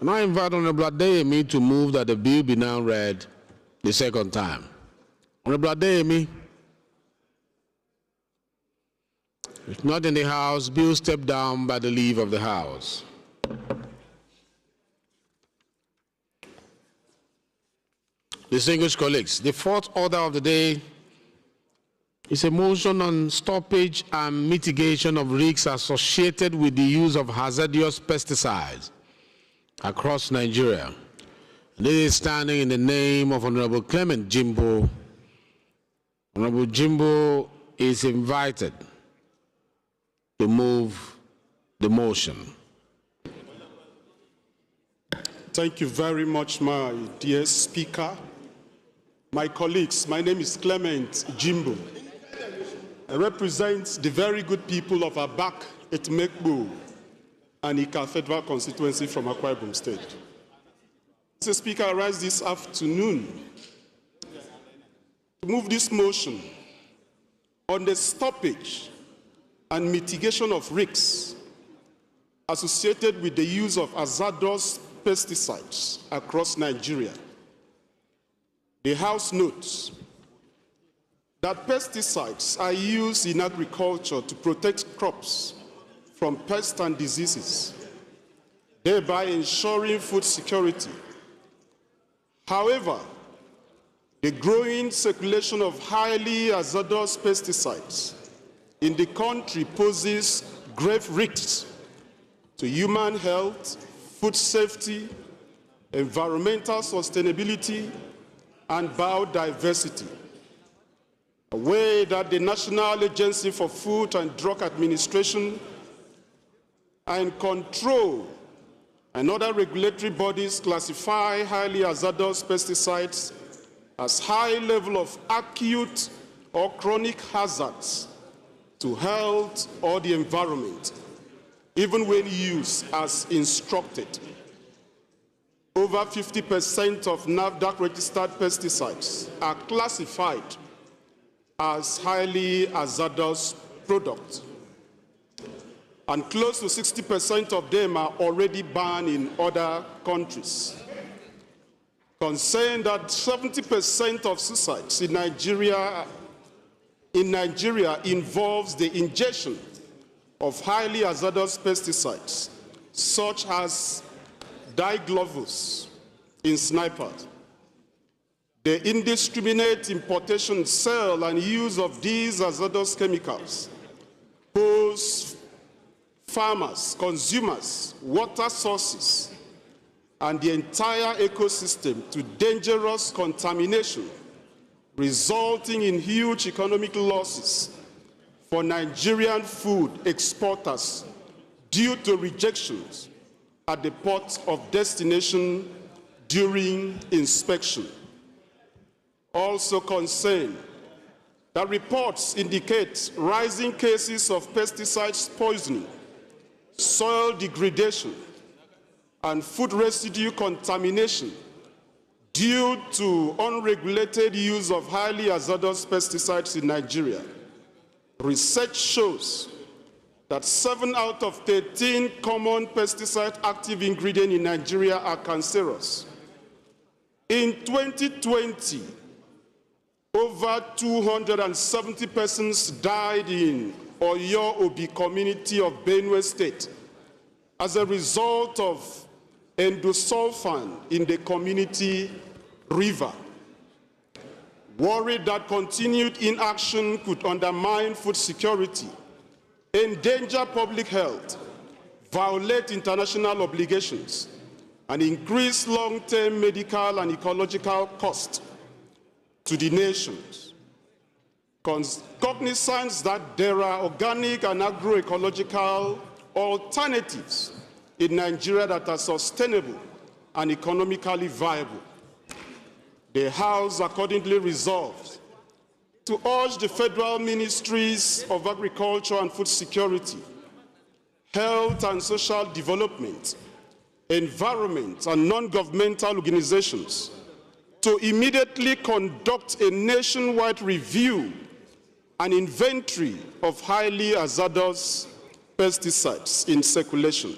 B: And I invite Honorable Adeyemi to move that the bill be now read the second time. Honorable Adeyemi. If not in the House, bill step down by the leave of the House. Distinguished colleagues, the fourth order of the day is a motion on stoppage and mitigation of risks associated with the use of hazardous pesticides across Nigeria. This is standing in the name of Honorable Clement Jimbo. Honorable Jimbo is invited to move the motion.
E: Thank you very much, my dear Speaker. My colleagues, my name is Clement Jimbo. I represent the very good people of Abak, Etimekbo, and Ika Federal Constituency from Akwa Ibom State. Mr. Speaker, I rise this afternoon to move this motion on the stoppage and mitigation of risks associated with the use of hazardous pesticides across Nigeria. The House notes that pesticides are used in agriculture to protect crops from pests and diseases, thereby ensuring food security. However, the growing circulation of highly hazardous pesticides in the country poses grave risks to human health, food safety, environmental sustainability, and biodiversity. A way that the National Agency for Food and Drug Administration and Control and other regulatory bodies classify highly hazardous pesticides as high level of acute or chronic hazards to health or the environment, even when used as instructed. Over 50% of NAFDAC-registered pesticides are classified as highly hazardous products, and close to 60% of them are already banned in other countries. Concerned that 70% of suicides in Nigeria involves the ingestion of highly hazardous pesticides, such as diglovus in snipers. The indiscriminate importation, sale, and use of these hazardous chemicals pose farmers, consumers, water sources, and the entire ecosystem to dangerous contamination, resulting in huge economic losses for Nigerian food exporters due to rejections at the port of destination during inspection. Also concerned that reports indicate rising cases of pesticides poisoning, soil degradation, and food residue contamination due to unregulated use of highly hazardous pesticides in Nigeria. Research shows that 7 out of 13 common pesticide active ingredients in Nigeria are cancerous. In 2020, over 270 persons died in Oyo Obi community of Benue State as a result of endosulfan in the community river. Worried that continued inaction could undermine food security, endanger public health, violate international obligations, and increase long-term medical and ecological costs to the nations. Cognizance that there are organic and agroecological alternatives in Nigeria that are sustainable and economically viable, the House accordingly resolved to urge the federal ministries of Agriculture and Food Security, Health and Social Development, Environment, and non-governmental organizations to immediately conduct a nationwide review and inventory of highly hazardous pesticides in circulation.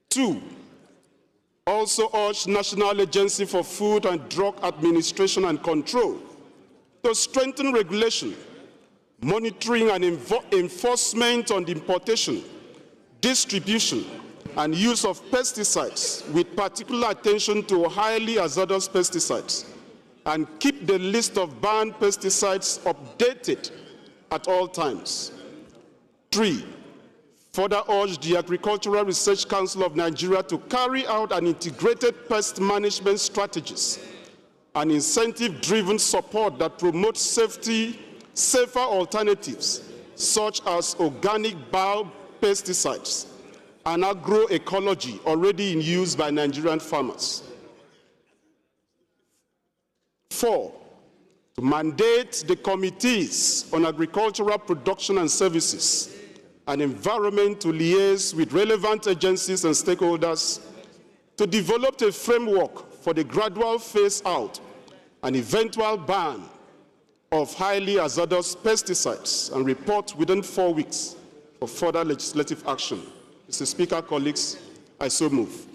E: 2, also urged National Agency for Food and Drug Administration and Control to strengthen regulation, monitoring and enforcement on the importation, distribution, and use of pesticides with particular attention to highly hazardous pesticides, and keep the list of banned pesticides updated at all times. 3, further urge the Agricultural Research Council of Nigeria to carry out an integrated pest management strategies and incentive-driven support that promotes safer alternatives, such as organic biopesticides and agroecology already in use by Nigerian farmers. 4, to mandate the committees on agricultural production and services and environment to liaise with relevant agencies and stakeholders to develop a framework for the gradual phase-out and eventual ban of highly hazardous pesticides and report within 4 weeks for further legislative action. Mr. Speaker, colleagues, I so move.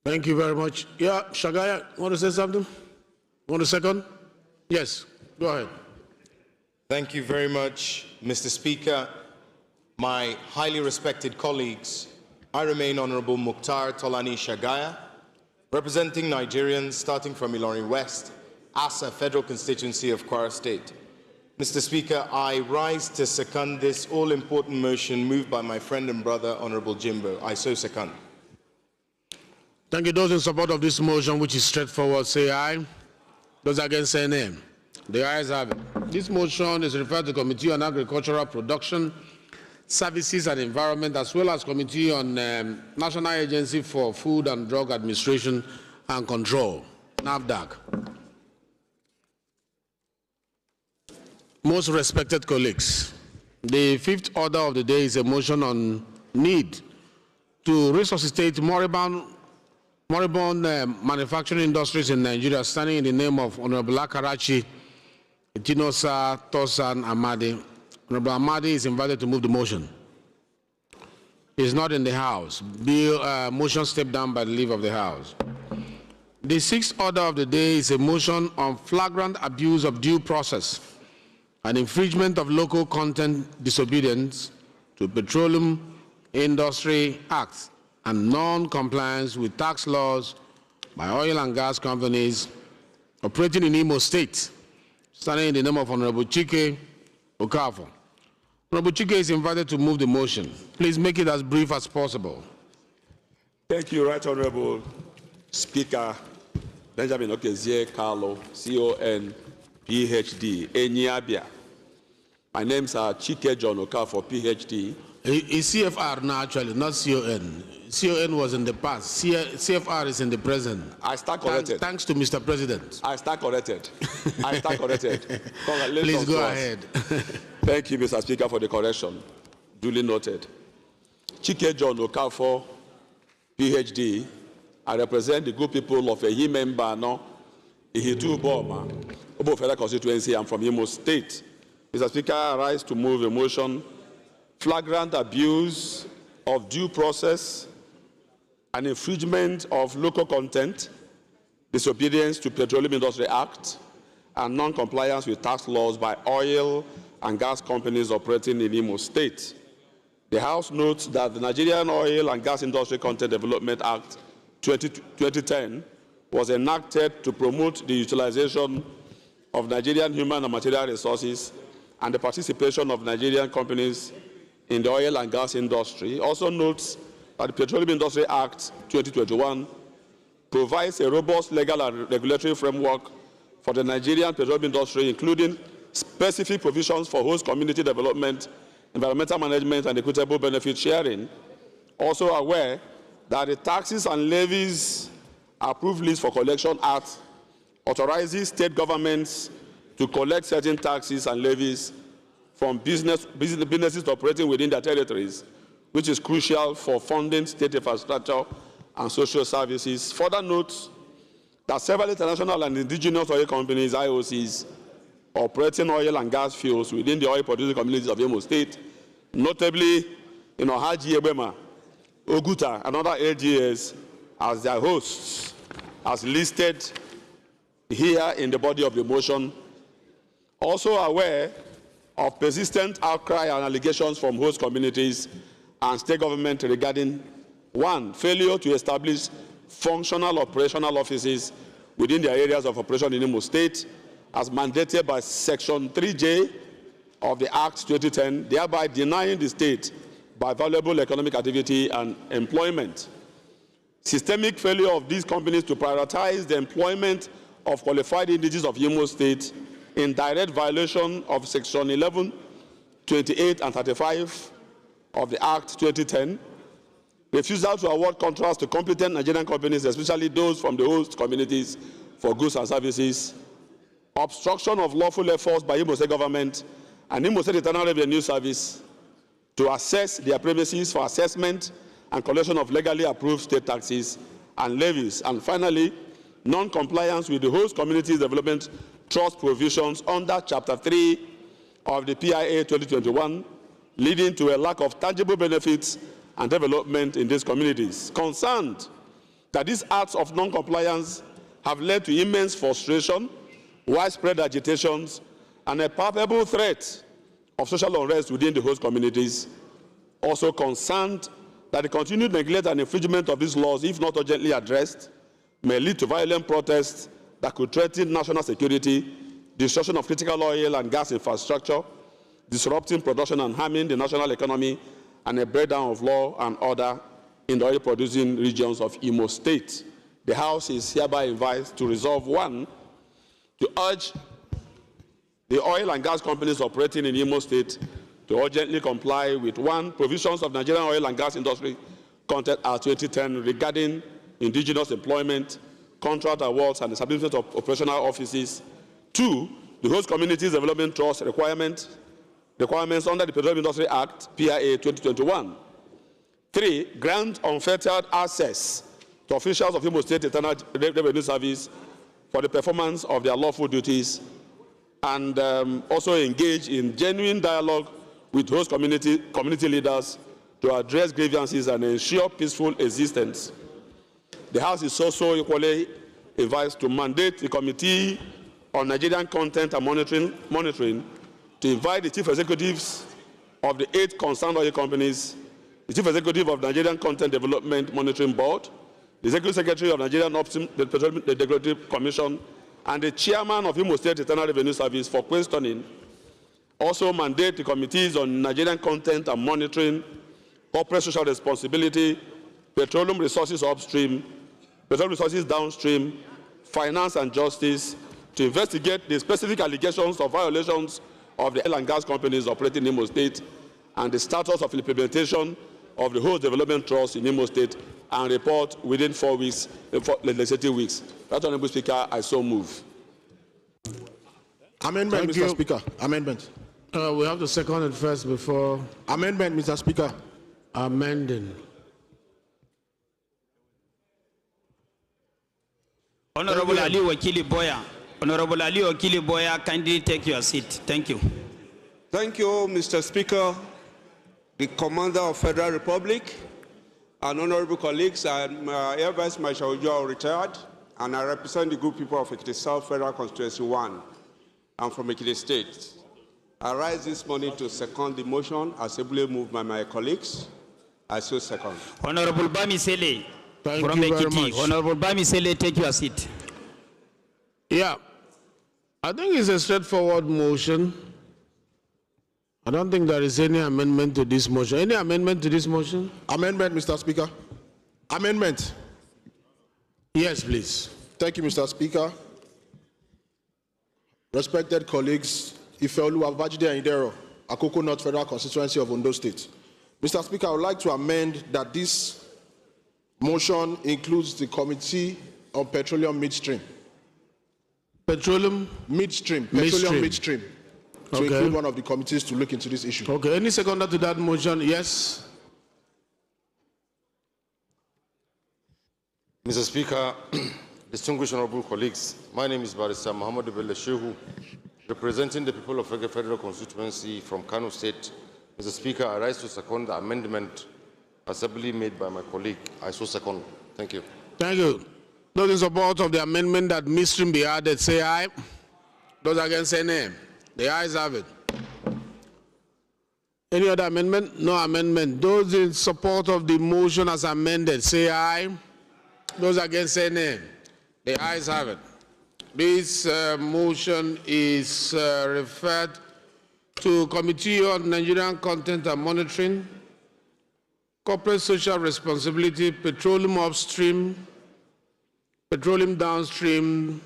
B: Thank you very much. Yeah, Shagaya, want to say something? Want a second? Yes, go ahead.
G: Thank you very much, Mr. Speaker. My highly respected colleagues, I remain Honorable Mukhtar Tolani Shagaya, representing Nigerians starting from Ilorin West, Asa Federal Constituency of Kwara State. Mr. Speaker, I rise to second this all-important motion moved by my friend and brother, Honorable Jimbo. I so second.
B: Thank you. Those in support of this motion, which is straightforward, say aye. Those against, say nay. The ayes have it. This motion is referred to Committee on Agricultural Production, Services and Environment, as well as Committee on National Agency for Food and Drug Administration and Control, NAFDAC. Most respected colleagues, the fifth order of the day is a motion on need to resuscitate moribund manufacturing industries in Nigeria, standing in the name of Honorable Akarachi Itinosa Tosan Amadi. Honorable Amadi is invited to move the motion. He is not in the House. Motion stepped down by the leave of the House. The sixth order of the day is a motion on flagrant abuse of due process and infringement of local content disobedience to Petroleum Industry Act and non-compliance with tax laws by oil and gas companies operating in Imo State, standing in the name of Honorable Chike Okafor. Honorable Chike is invited to move the motion. Please make it as brief as possible.
K: Thank you, Right Honorable Speaker Benjamin Okezie Carlo, CON, PhD, Enyabia. My name's Chike John Okafor, PhD.
B: It's CFR now, actually, not CON. CON was in the past. CFR is in the present.
K: I stand corrected.
B: Thanks to Mr. President.
K: I stand corrected. I stand corrected.
B: Please go ahead.
K: Thank you, Mr. Speaker, for the correction. Duly noted. Chike John Okafor, PhD. I represent the good people of Ehimemba, Ihitu Boma, Obo Federal Constituency. I'm from Imo State. Mr. Speaker, I rise to move a motion flagrant abuse of due process and infringement of local content, disobedience to Petroleum Industry Act, and non-compliance with tax laws by oil and gas companies operating in Imo State. The House notes that the Nigerian Oil and Gas Industry Content Development Act 2010 was enacted to promote the utilization of Nigerian human and material resources and the participation of Nigerian companies in the oil and gas industry. Also notes that the Petroleum Industry Act 2021 provides a robust legal and regulatory framework for the Nigerian petroleum industry, including specific provisions for host community development, environmental management, and equitable benefit sharing. Also aware that the Taxes and Levies Approved List for Collection Act authorizes state governments to collect certain taxes and levies from businesses operating within their territories, which is crucial for funding state infrastructure and social services. Further notes that several international and indigenous oil companies, IOCs, operating oil and gas fields within the oil producing communities of Imo State, notably Haji Ebema, Oguta, and other LGAs as their hosts, as listed here in the body of the motion. Also aware of persistent outcry and allegations from host communities and state government regarding 1, failure to establish functional operational offices within their areas of operation in Imo State, as mandated by Section 3J of the Act 2010, thereby denying the state by valuable economic activity and employment. Systemic failure of these companies to prioritize the employment of qualified indigenous of Imo State in direct violation of Section 11, 28, and 35 of the Act 2010. Refusal to award contracts to competent Nigerian companies, especially those from the host communities, for goods and services. Obstruction of lawful efforts by Imo State government and Imo State Internal Revenue Service to assess their premises for assessment and collection of legally approved state taxes and levies. And finally, non-compliance with the host communities development trust provisions under Chapter 3 of the PIA 2021, leading to a lack of tangible benefits and development in these communities. Concerned that these acts of non-compliance have led to immense frustration, widespread agitations, and a palpable threat of social unrest within the host communities. Also concerned that the continued neglect and infringement of these laws, if not urgently addressed, may lead to violent protests that could threaten national security, destruction of critical oil and gas infrastructure, disrupting production and harming the national economy, and a breakdown of law and order in the oil-producing regions of Imo State. The House is hereby advised to resolve 1, to urge the oil and gas companies operating in Imo State to urgently comply with 1, provisions of Nigerian Oil and Gas Industry Content Act 2010 regarding indigenous employment, contract awards, and establishment of operational offices. 2, the host communities development trust requirements under the Petroleum Industry Act, PIA 2021. 3, grant unfettered access to officials of Imo State Internal Revenue Service for the performance of their lawful duties, and also engage in genuine dialogue with host community leaders to address grievances and ensure peaceful existence. The House is also equally advised to mandate the Committee on Nigerian Content and Monitoring to invite the chief executives of the 8 concerned oil companies, the chief executive of Nigerian Content Development Monitoring Board, the executive secretary of Nigerian Upstream Regulatory Commission, and the chairman of Imo State Internal Revenue Service for questioning. Also mandate the committees on Nigerian Content and Monitoring, Corporate Social Responsibility, Petroleum Resources Upstream, Petroleum Resources Downstream, Finance and Justice to investigate the specific allegations of violations of the oil and gas companies operating in Imo State and the status of implementation of the host development trust in Imo State, and report within 4 weeks, legislative weeks. Right Honourable Speaker, I so move.
W: Amendment, Mr. Speaker. Amendment.
B: We have the second and first before.
W: Amendment, Mr. Speaker.
B: Amending.
R: Honorable Ali Wakili Boya. Honorable Ali Wakili Boya, kindly take your seat. Thank you.
H: Thank you, Mr. Speaker, the Commander of Federal Republic, and honorable colleagues. I'm Air Vice Marshal Ojo, retired, and I represent the good people of Ekiti South Federal Constituency 1. I'm from Ekiti State. I rise this morning to second the motion as ably moved by my colleagues. I so second.
R: Honorable Bamisele from Ekiti. Honorable Bamisele, take your seat.
B: Yeah, I think it's a straightforward motion. I don't think there is any amendment to this motion. Any amendment to this motion?
W: Amendment, Mr. Speaker. Amendment.
B: Yes, please.
W: Thank you, Mr. Speaker. Respected colleagues, Ifeolu Abajide Indero, Akoko North Federal Constituency of Ondo State. Mr. Speaker, I would like to amend that this motion includes the Committee on Petroleum Midstream.
B: Petroleum?
W: Midstream. Petroleum Midstream. To include one of the committees to look into this issue.
B: Okay, any seconder to that motion? Yes.
J: Mr. Speaker, distinguished honorable colleagues, my name is Barrister Muhammad Bello Shehu, representing the people of Federal Constituency from Kano State, Mr. Speaker, I rise to second the amendment assembly made by my colleague. I so second. Thank you.
B: Thank you. Those in support of the amendment that midstream be added, say aye. Those against, say nay. The ayes have it. Any other amendment? No amendment. Those in support of the motion as amended, say aye. Those against, say nay. The ayes have it. This motion is referred to Committee on Nigerian Content and Monitoring, Corporate Social Responsibility, Petroleum Upstream, Petroleum Downstream,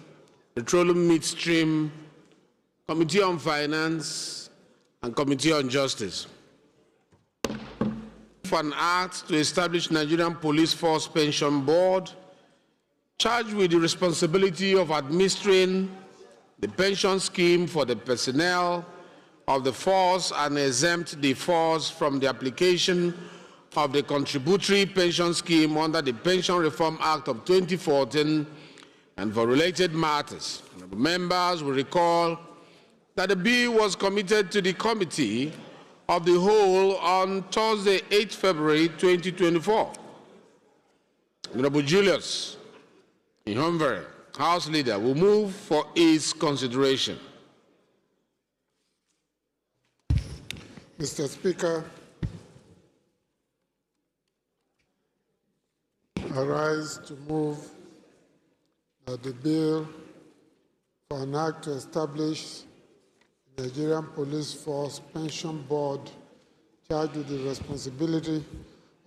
B: Petroleum Midstream, Committee on Finance, and Committee on Justice. For an act to establish Nigerian Police Force Pension Board, charged with the responsibility of administering the pension scheme for the personnel of the force and exempt the force from the application of the contributory pension scheme under the Pension Reform Act of 2014 and for related matters. Members will recall that the bill was committed to the Committee of the Whole on Thursday, 8 February 2024. Honorable Julius Ihonvere, House Leader, will move for its consideration.
I: Mr. Speaker, I rise to move that the bill for an act to establish the Nigerian Police Force Pension Board charged with the responsibility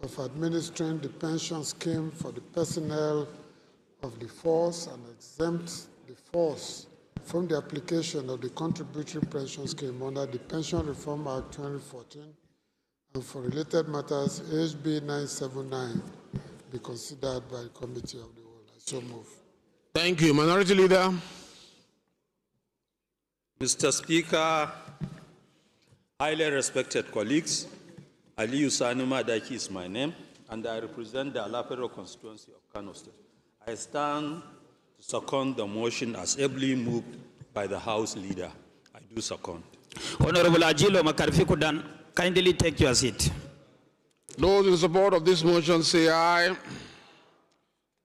I: of administering the pension scheme for the personnel of the force and exempt the force from the application of the contributory pension scheme under the Pension Reform Act 2014 and for related matters, HB 979, be considered by the Committee of the Whole. I so move.
B: Thank you. Minority Leader.
L: Mr. Speaker, highly respected colleagues, Aliyu Sani Madaki is my name, and I represent the Alapero constituency of Kano State. I stand to second the motion as ably moved by the House Leader. I do second.
R: Honorable Ajilo Makarfikudan, kindly take your seat.
B: Those in support of this motion say aye.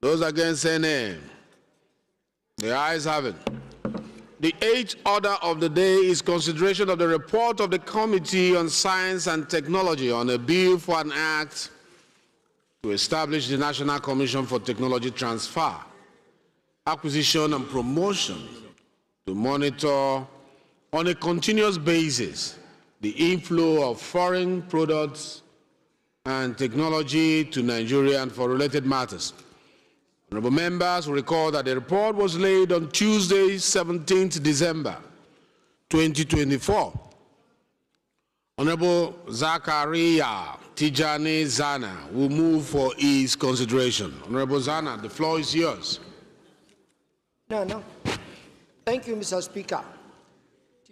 B: Those against say nay. The ayes have it. The eighth order of the day is consideration of the report of the Committee on Science and Technology on a bill for an act to establish the National Commission for Technology Transfer, Acquisition and Promotion to monitor on a continuous basis the inflow of foreign products and technology to Nigeria and for related matters. Honorable members will recall that the report was laid on Tuesday, 17th December 2024. Honorable Zakaria Tijani Zana will move for his consideration. Honorable Zana, the floor is yours.
N: No. Thank you, Mr. Speaker.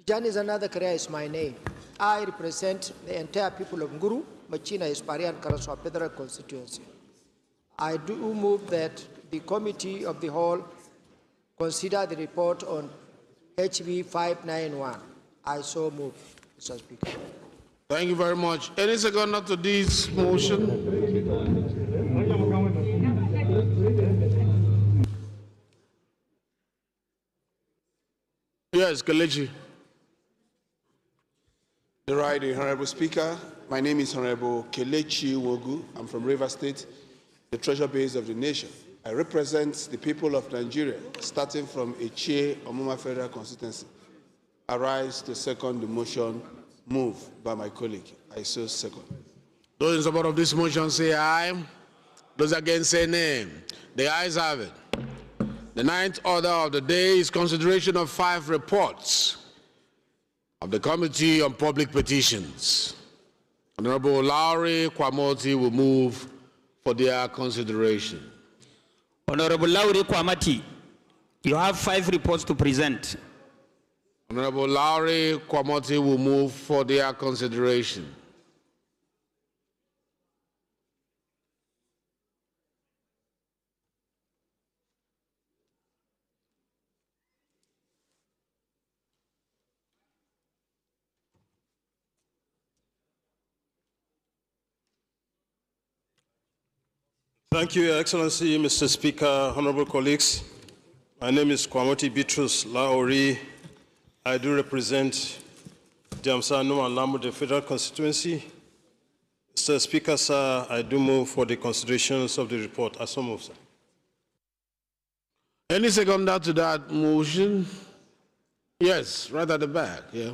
N: Tijani Zana Zakaria is my name. I represent the entire people of Nguru, Machina, Ispari, and Karaswa Federal Constituency. I do move that the Committee of the Whole consider the report on HB 591. I so move, Mr. Speaker.
B: Thank you very much. Any seconder to this motion? Yes, Kelechi.
H: The right, Honorable Speaker. My name is Honorable Kelechi Wogu. I'm from Rivers State, the treasure base of the nation. I represent the people of Nigeria, starting from Eche Omoma Federal Constituency. I rise to second the motion moved by my colleague. I so second.
B: Those in support of this motion say aye. Those against say nay. The ayes have it. The ninth order of the day is consideration of 5 reports of the Committee on Public Petitions. Honorable Lowry Kwamoti will move for their consideration.
R: Honorable Lowry Kwamati, you have 5 reports to present.
B: Honorable Lowry Kwamoti will move for their consideration.
M: Thank you, Your Excellency, Mr. Speaker, honorable colleagues. My name is Kwamoti Bitrus Laori. I do represent Jamsa Numa Lamu, the Federal Constituency. Mr. Speaker, sir, I do move for the considerations of the report. I so move, sir.
B: Any seconder to that motion? Yes, right at the back, yeah.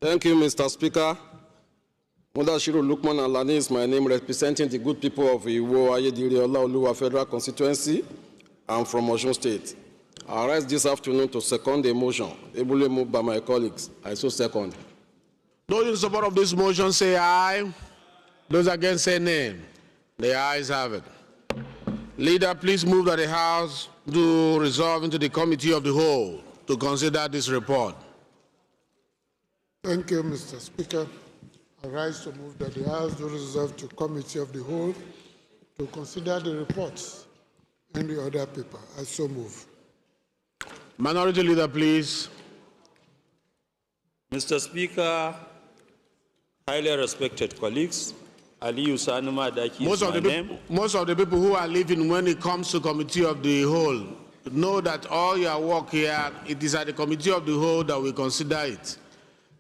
J: Thank you, Mr. Speaker. Mudashiru Lukman Alani is my name, representing the good people of Iwo Ayediri Olaoluwa Federal Constituency. I'm from Osun State. I rise this afternoon to second the motion, ably moved by my colleagues. I so second.
B: Those in support of this motion say aye. Those against say nay. The ayes have it. Leader, please move that the House do resolve into the Committee of the Whole to consider this report.
I: Thank you, Mr. Speaker. I rise to move that the House do resolve to Committee of the Whole to consider the reports and the other paper. I so move.
B: Minority Leader, please.
L: Mr. Speaker, highly respected colleagues, Aliyu Sanuma Daki is my name.
B: Most of the people who are living when it comes to Committee of the Whole know that all your work here, it is at the Committee of the Whole that we consider it.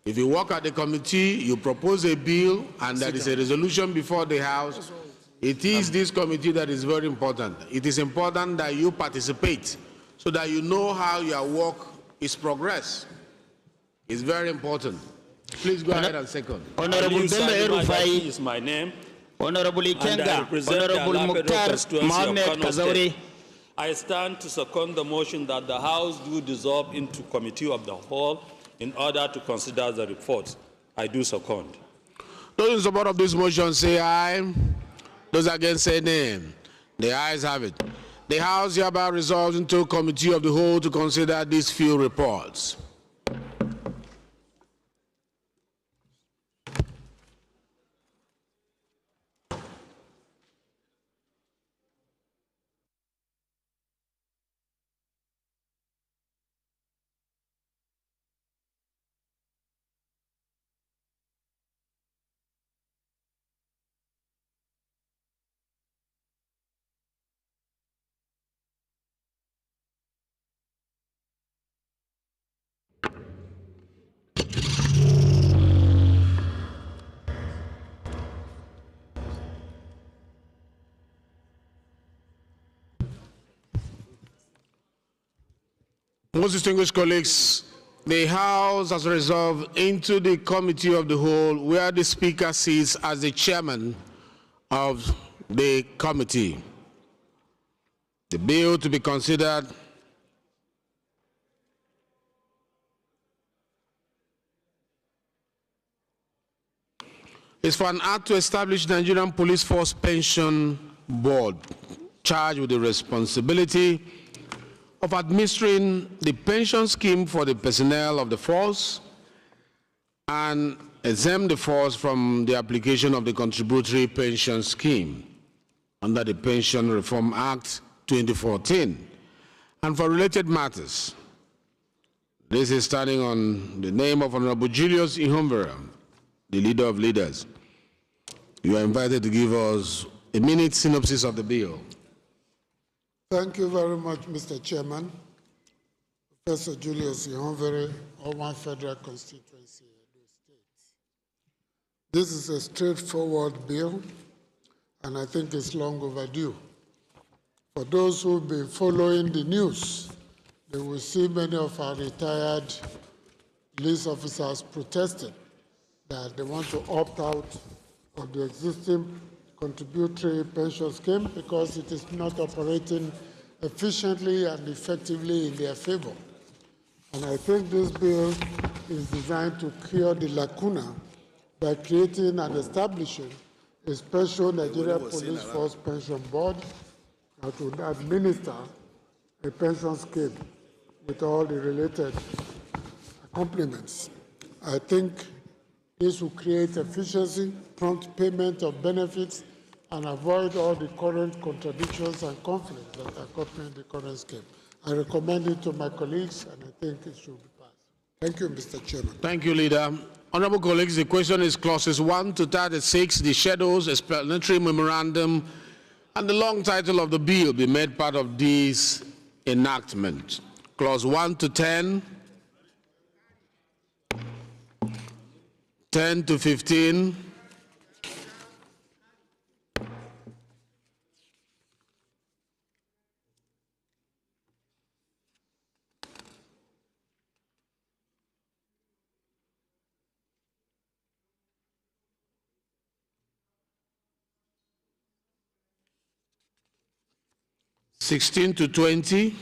B: If you work at the committee, you propose a bill, and there is a resolution before the House, it is this committee that is very important. It is important that you participate so that you know how your work is progressed. It's very important. Please go ahead and second.
R: Honorable Bello Erufai
L: is my name.
R: Honorable Ikenga, Honorable Mukhtar Mohamed Kazauri.
L: I stand to second the motion that the House do dissolve into Committee of the Whole in order to consider the report. I do second.
B: Those in support of this motion say aye. Those against say nay. The ayes have it. The House hereby resolves into Committee of the Whole to consider these few reports. Most distinguished colleagues, the House has resolved into the Committee of the Whole, where the Speaker sits as the chairman of the committee. The bill to be considered is for an act to establish Nigerian Police Force Pension Board, charged with the responsibility of administering the pension scheme for the personnel of the force and exempt the force from the application of the contributory pension scheme under the Pension Reform Act 2014 and for related matters. This is standing on the name of Honorable Julius Ihonvera, the leader of leaders. You are invited to give us a minute synopsis of the bill.
I: Thank you very much, Mr. Chairman. Professor Julius Ihonvere, Owan Federal Constituency, Edo State. This is a straightforward bill, and I think it's long overdue. For those who've been following the news, they will see many of our retired police officers protesting that they want to opt out of the existing contributory pension scheme because it is not operating efficiently and effectively in their favor. And I think this bill is designed to cure the lacuna by creating and establishing a special Nigeria Police Force Pension Board that would administer a pension scheme with all the related accompaniments. I think this will create efficiency, prompt payment of benefits, and avoid all the current contradictions and conflicts that accompany the current scheme. I recommend it to my colleagues, and I think it should be passed. Thank you, Mr. Chairman.
B: Thank you, Leader. Honorable colleagues, the question is clauses 1 to 36, the schedules, explanatory memorandum, and the long title of the bill be made part of this enactment. Clause 1 to 10, 10 to 15, 16 to 20,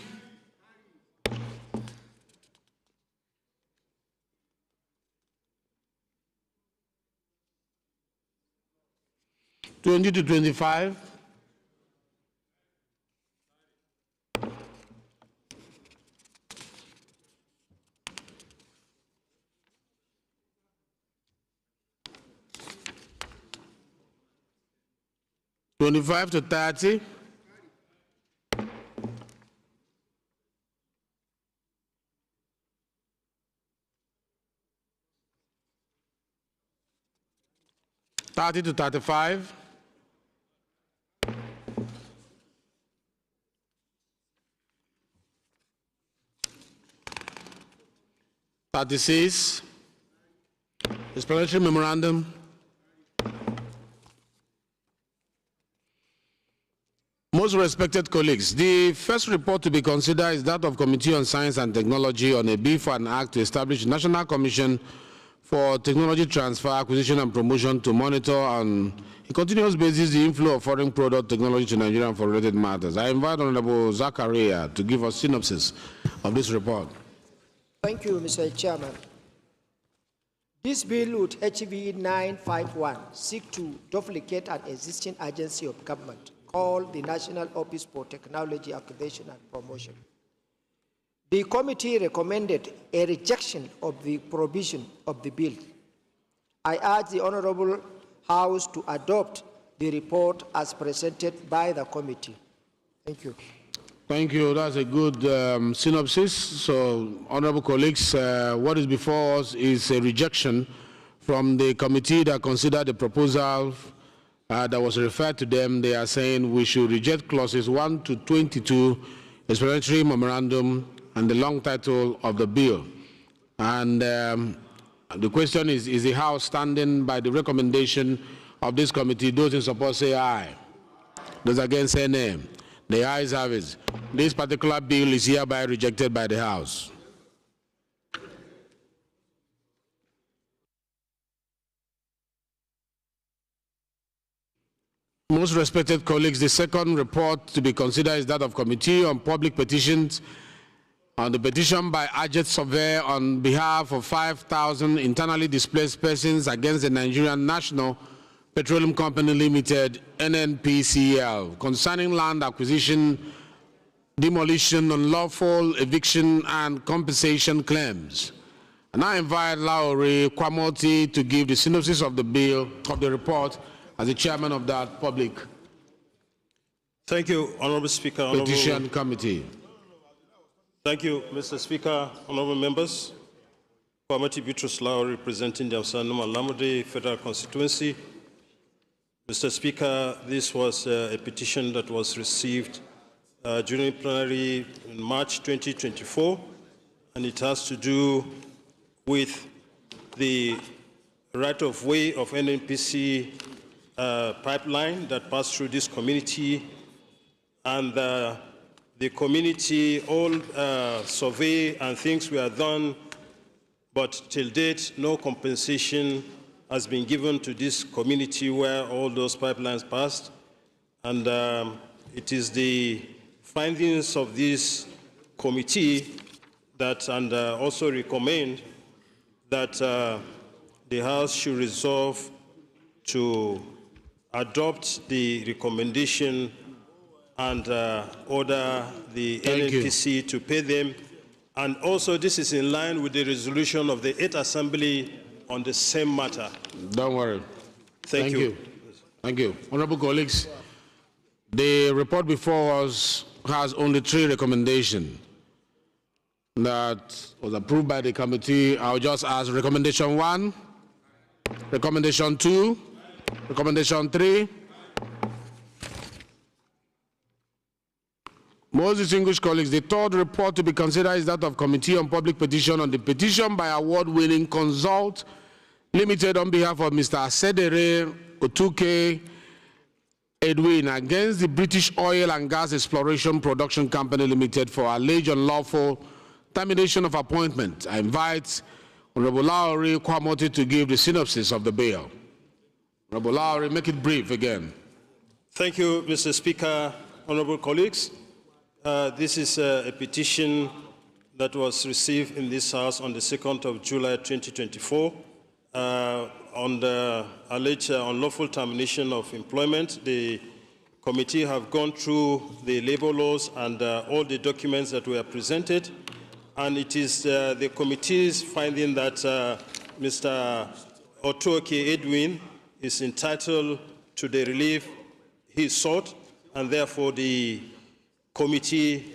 B: 20 to 25, 25 to 30, 30 to 35, 36, explanatory memorandum. Most respected colleagues, the first report to be considered is that of Committee on Science and Technology on a bill for an act to establish a National Commission for Technology Transfer, Acquisition and Promotion to monitor on a continuous basis the inflow of foreign product technology to Nigeria for related matters. I invite Honorable Zakaria to give us synopsis of this report.
N: Thank you, Mr. Chairman. This bill would HB 951 seek to duplicate an existing agency of government called the National Office for Technology Acquisition and Promotion. The committee recommended a rejection of the provision of the bill. I urge the Honorable House to adopt the report as presented by the committee. Thank you.
B: Thank you. That's a good synopsis. So, honorable colleagues, what is before us is a rejection from the committee that considered the proposal that was referred to them. They are saying we should reject clauses 1 to 22, explanatory memorandum, and the long title of the bill. And the question is the House standing by the recommendation of this committee? Those in support say aye. Those against say nay. The ayes have it. This particular bill is hereby rejected by the House. Most respected colleagues, the second report to be considered is that of Committee on Public Petitions on the petition by Ajet Surveyor on behalf of 5,000 internally displaced persons against the Nigerian National Petroleum Company Limited, NNPCL, concerning land acquisition, demolition, unlawful eviction, and compensation claims. And I invite Lauri Kwamoti to give the synopsis of the bill, of the report, as the chairman of that public
M: Thank you, Honorable Speaker.
B: Petition Committee.
M: Thank you, Mr. Speaker, honorable members. Kwamoti Bitrus Lao, representing the Amsanuma Lamode Federal Constituency. Mr. Speaker, this was a petition that was received during plenary in March 2024, and it has to do with the right-of-way of NNPC pipeline that passed through this community, and the community, all survey and things were done, but till date, no compensation has been given to this community where all those pipelines passed. And it is the findings of this committee that, and also recommend that the House should resolve to adopt the recommendation and order the NNPC to pay them. And also this is in line with the resolution of the 8th Assembly on the same matter.
B: Don't worry.
M: Thank you.
B: Thank you. Honorable colleagues, the report before us has only 3 recommendations that was approved by the committee. I'll just ask recommendation 1, recommendation 2, recommendation 3, Most distinguished colleagues, the third report to be considered is that of Committee on Public Petition on the petition by award-winning Consult Limited on behalf of Mr. Asedere Otuke Edwin against the British Oil and Gas Exploration Production Company Limited for alleged unlawful termination of appointment. I invite Honorable Lowry Kwamoti to give the synopsis of the bill. Honorable Lowry, make it brief again.
M: Thank you, Mr. Speaker. Honorable colleagues, this is a petition that was received in this House on the 2nd of July 2024 on the alleged unlawful termination of employment. The committee have gone through the labor laws and all the documents that were presented, and it is the committee's finding that Mr. Otuke Edwin is entitled to the relief he sought, and therefore the committee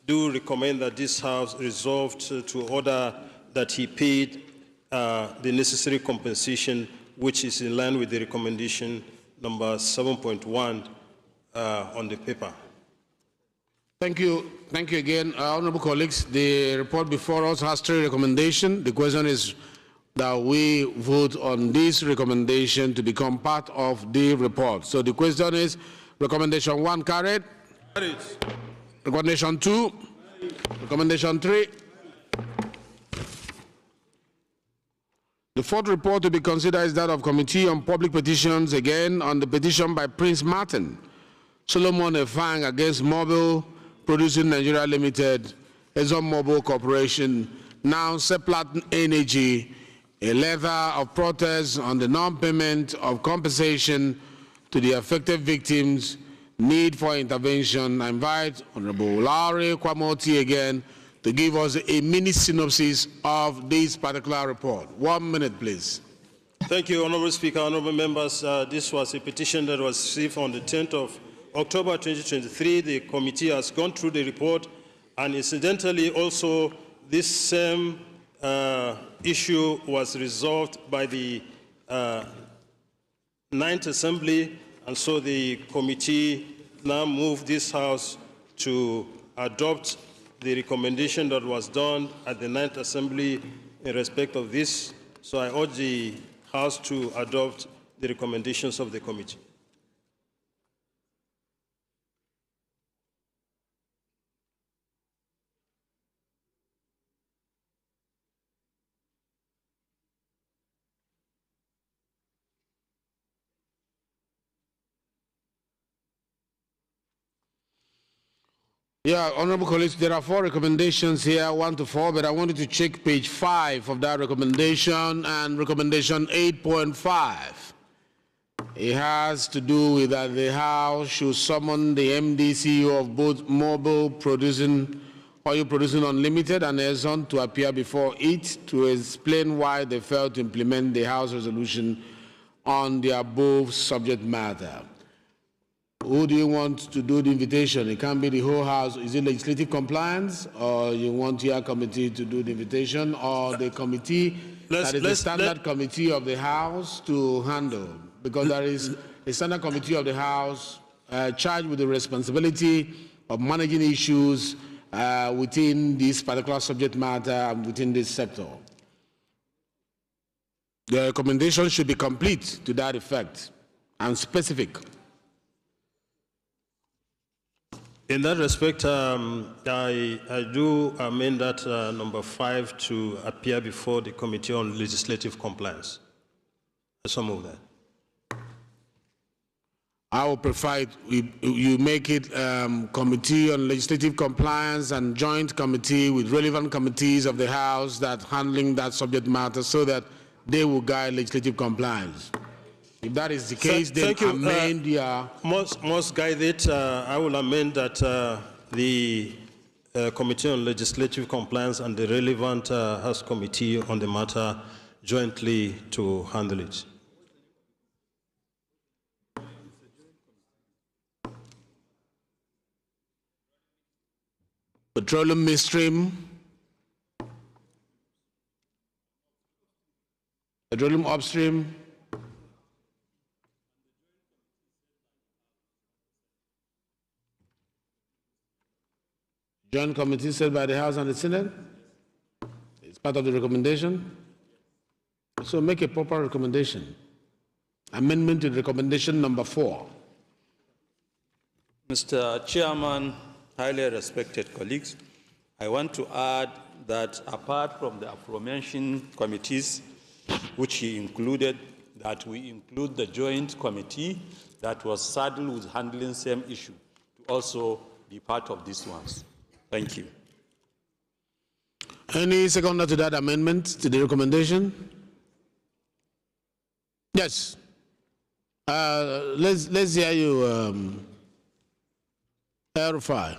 M: do recommend that this House resolved to order that he paid the necessary compensation, which is in line with the recommendation number 7.1 on the paper.
B: Thank you. Thank you again. Honorable colleagues, the report before us has 3 recommendations. The question is that we vote on this recommendation to become part of the report. So the question is, recommendation 1 carried? Carried. Recommendation 2? Carried. Recommendation 3? The fourth report to be considered is that of Committee on Public Petitions, again on the petition by Prince Martin Solomon Efang against Mobile Producing Nigeria Limited, ExxonMobil Corporation, now Seplat Energy, a letter of protest on the non-payment of compensation to the affected victims, need for intervention. I invite Honorable Lowry Kwamoti again to give us a mini synopsis of this particular report. 1 minute, please.
M: Thank you, Honorable Speaker, honorable members. This was a petition that was received on the 10th of October 2023. The committee has gone through the report, and incidentally also this same issue was resolved by the 9th Assembly, and so the committee now moved this House to adopt the recommendation that was done at the 9th Assembly in respect of this. So I urge the House to adopt the recommendations of the committee.
B: Yeah, honorable colleagues, there are 4 recommendations here, 1 to 4, but I wanted to check page 5 of that recommendation and recommendation 8.5. It has to do with that the House should summon the MD CEO of both Mobile Producing, Oil Producing Unlimited and Exxon to appear before it to explain why they failed to implement the House resolution on the above subject matter. Who do you want to do the invitation? It can't be the whole House. Is it legislative compliance, or you want your committee to do the invitation, or the committee that is the standard committee of the House to handle? Because there is a standard committee of the House charged with the responsibility of managing issues within this particular subject matter and within this sector. The recommendation should be complete to that effect and specific.
M: In that respect, I do amend that number 5 to appear before the Committee on Legislative Compliance. So move that.
B: I would prefer you make it Committee on Legislative Compliance and joint committee with relevant committees of the House that handling that subject matter, so that they will guide legislative compliance. If that is the case, then amend your...
M: Most guided, I will amend that the Committee on Legislative Compliance and the relevant House Committee on the matter jointly to handle it.
B: Petroleum midstream, petroleum upstream, Joint committee set by the House and the Senate. It's part of the recommendation. So make a proper recommendation. Amendment to recommendation number 4.
L: Mr. Chairman, highly respected colleagues, I want to add that apart from the aforementioned committees, which he included, that we include the joint committee that was saddled with handling same issue to also be part of these ones. Thank you.
B: Any seconder to that amendment to the recommendation? Yes. Let's hear you, El-Rufai.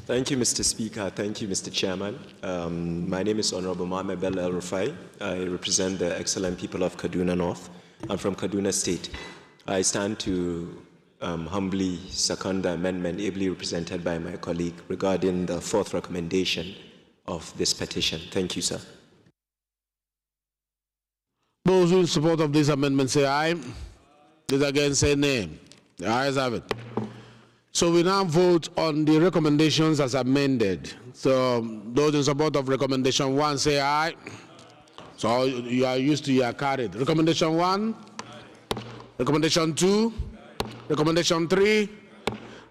O: Thank you, Mr. Speaker. Thank you, Mr. Chairman. My name is Honorable Mohamed Bello El-Rufai. I represent the excellent people of Kaduna North. I'm from Kaduna State. I stand to humbly second the amendment ably represented by my colleague regarding the 4th recommendation of this petition. Thank you, sir.
B: Those who in support of this amendment say aye. Those against say nay. The ayes have it. So we now vote on the recommendations as amended. So those in support of recommendation 1 say aye. So you are used to your carried. Recommendation 1, recommendation 2, recommendation 3,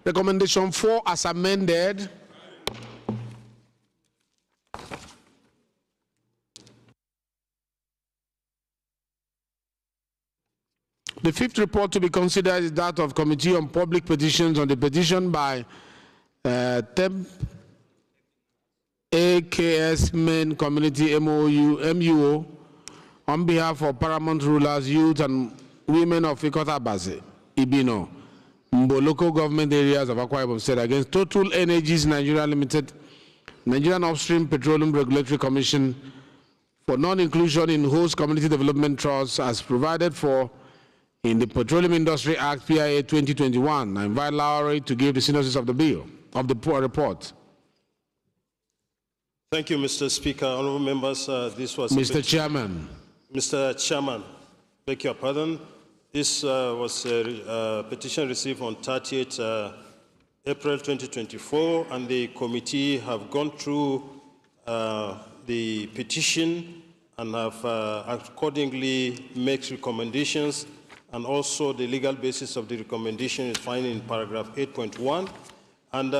B: recommendation 4 as amended. The 5th report to be considered is that of Committee on Public Petitions on the petition by TEMP AKS Main Community MUO on behalf of paramount rulers, youth and women of Ikotabase, Ibino, Mbo local government areas of Akwa Ibom State against Total Energies Nigeria Limited, Nigerian Upstream Petroleum Regulatory Commission for non-inclusion in host community development trusts as provided for in the Petroleum Industry Act PIA 2021. I invite Lowry to give the synopsis of the bill, of the report.
M: Thank you, Mr. Speaker. Honorable members, this was
B: Mr. Chairman.
M: Mr. Chairman, beg your pardon. This was a petition received on 30th April 2024, and the committee have gone through the petition and have accordingly made recommendations, and also the legal basis of the recommendation is found in paragraph 8.1. And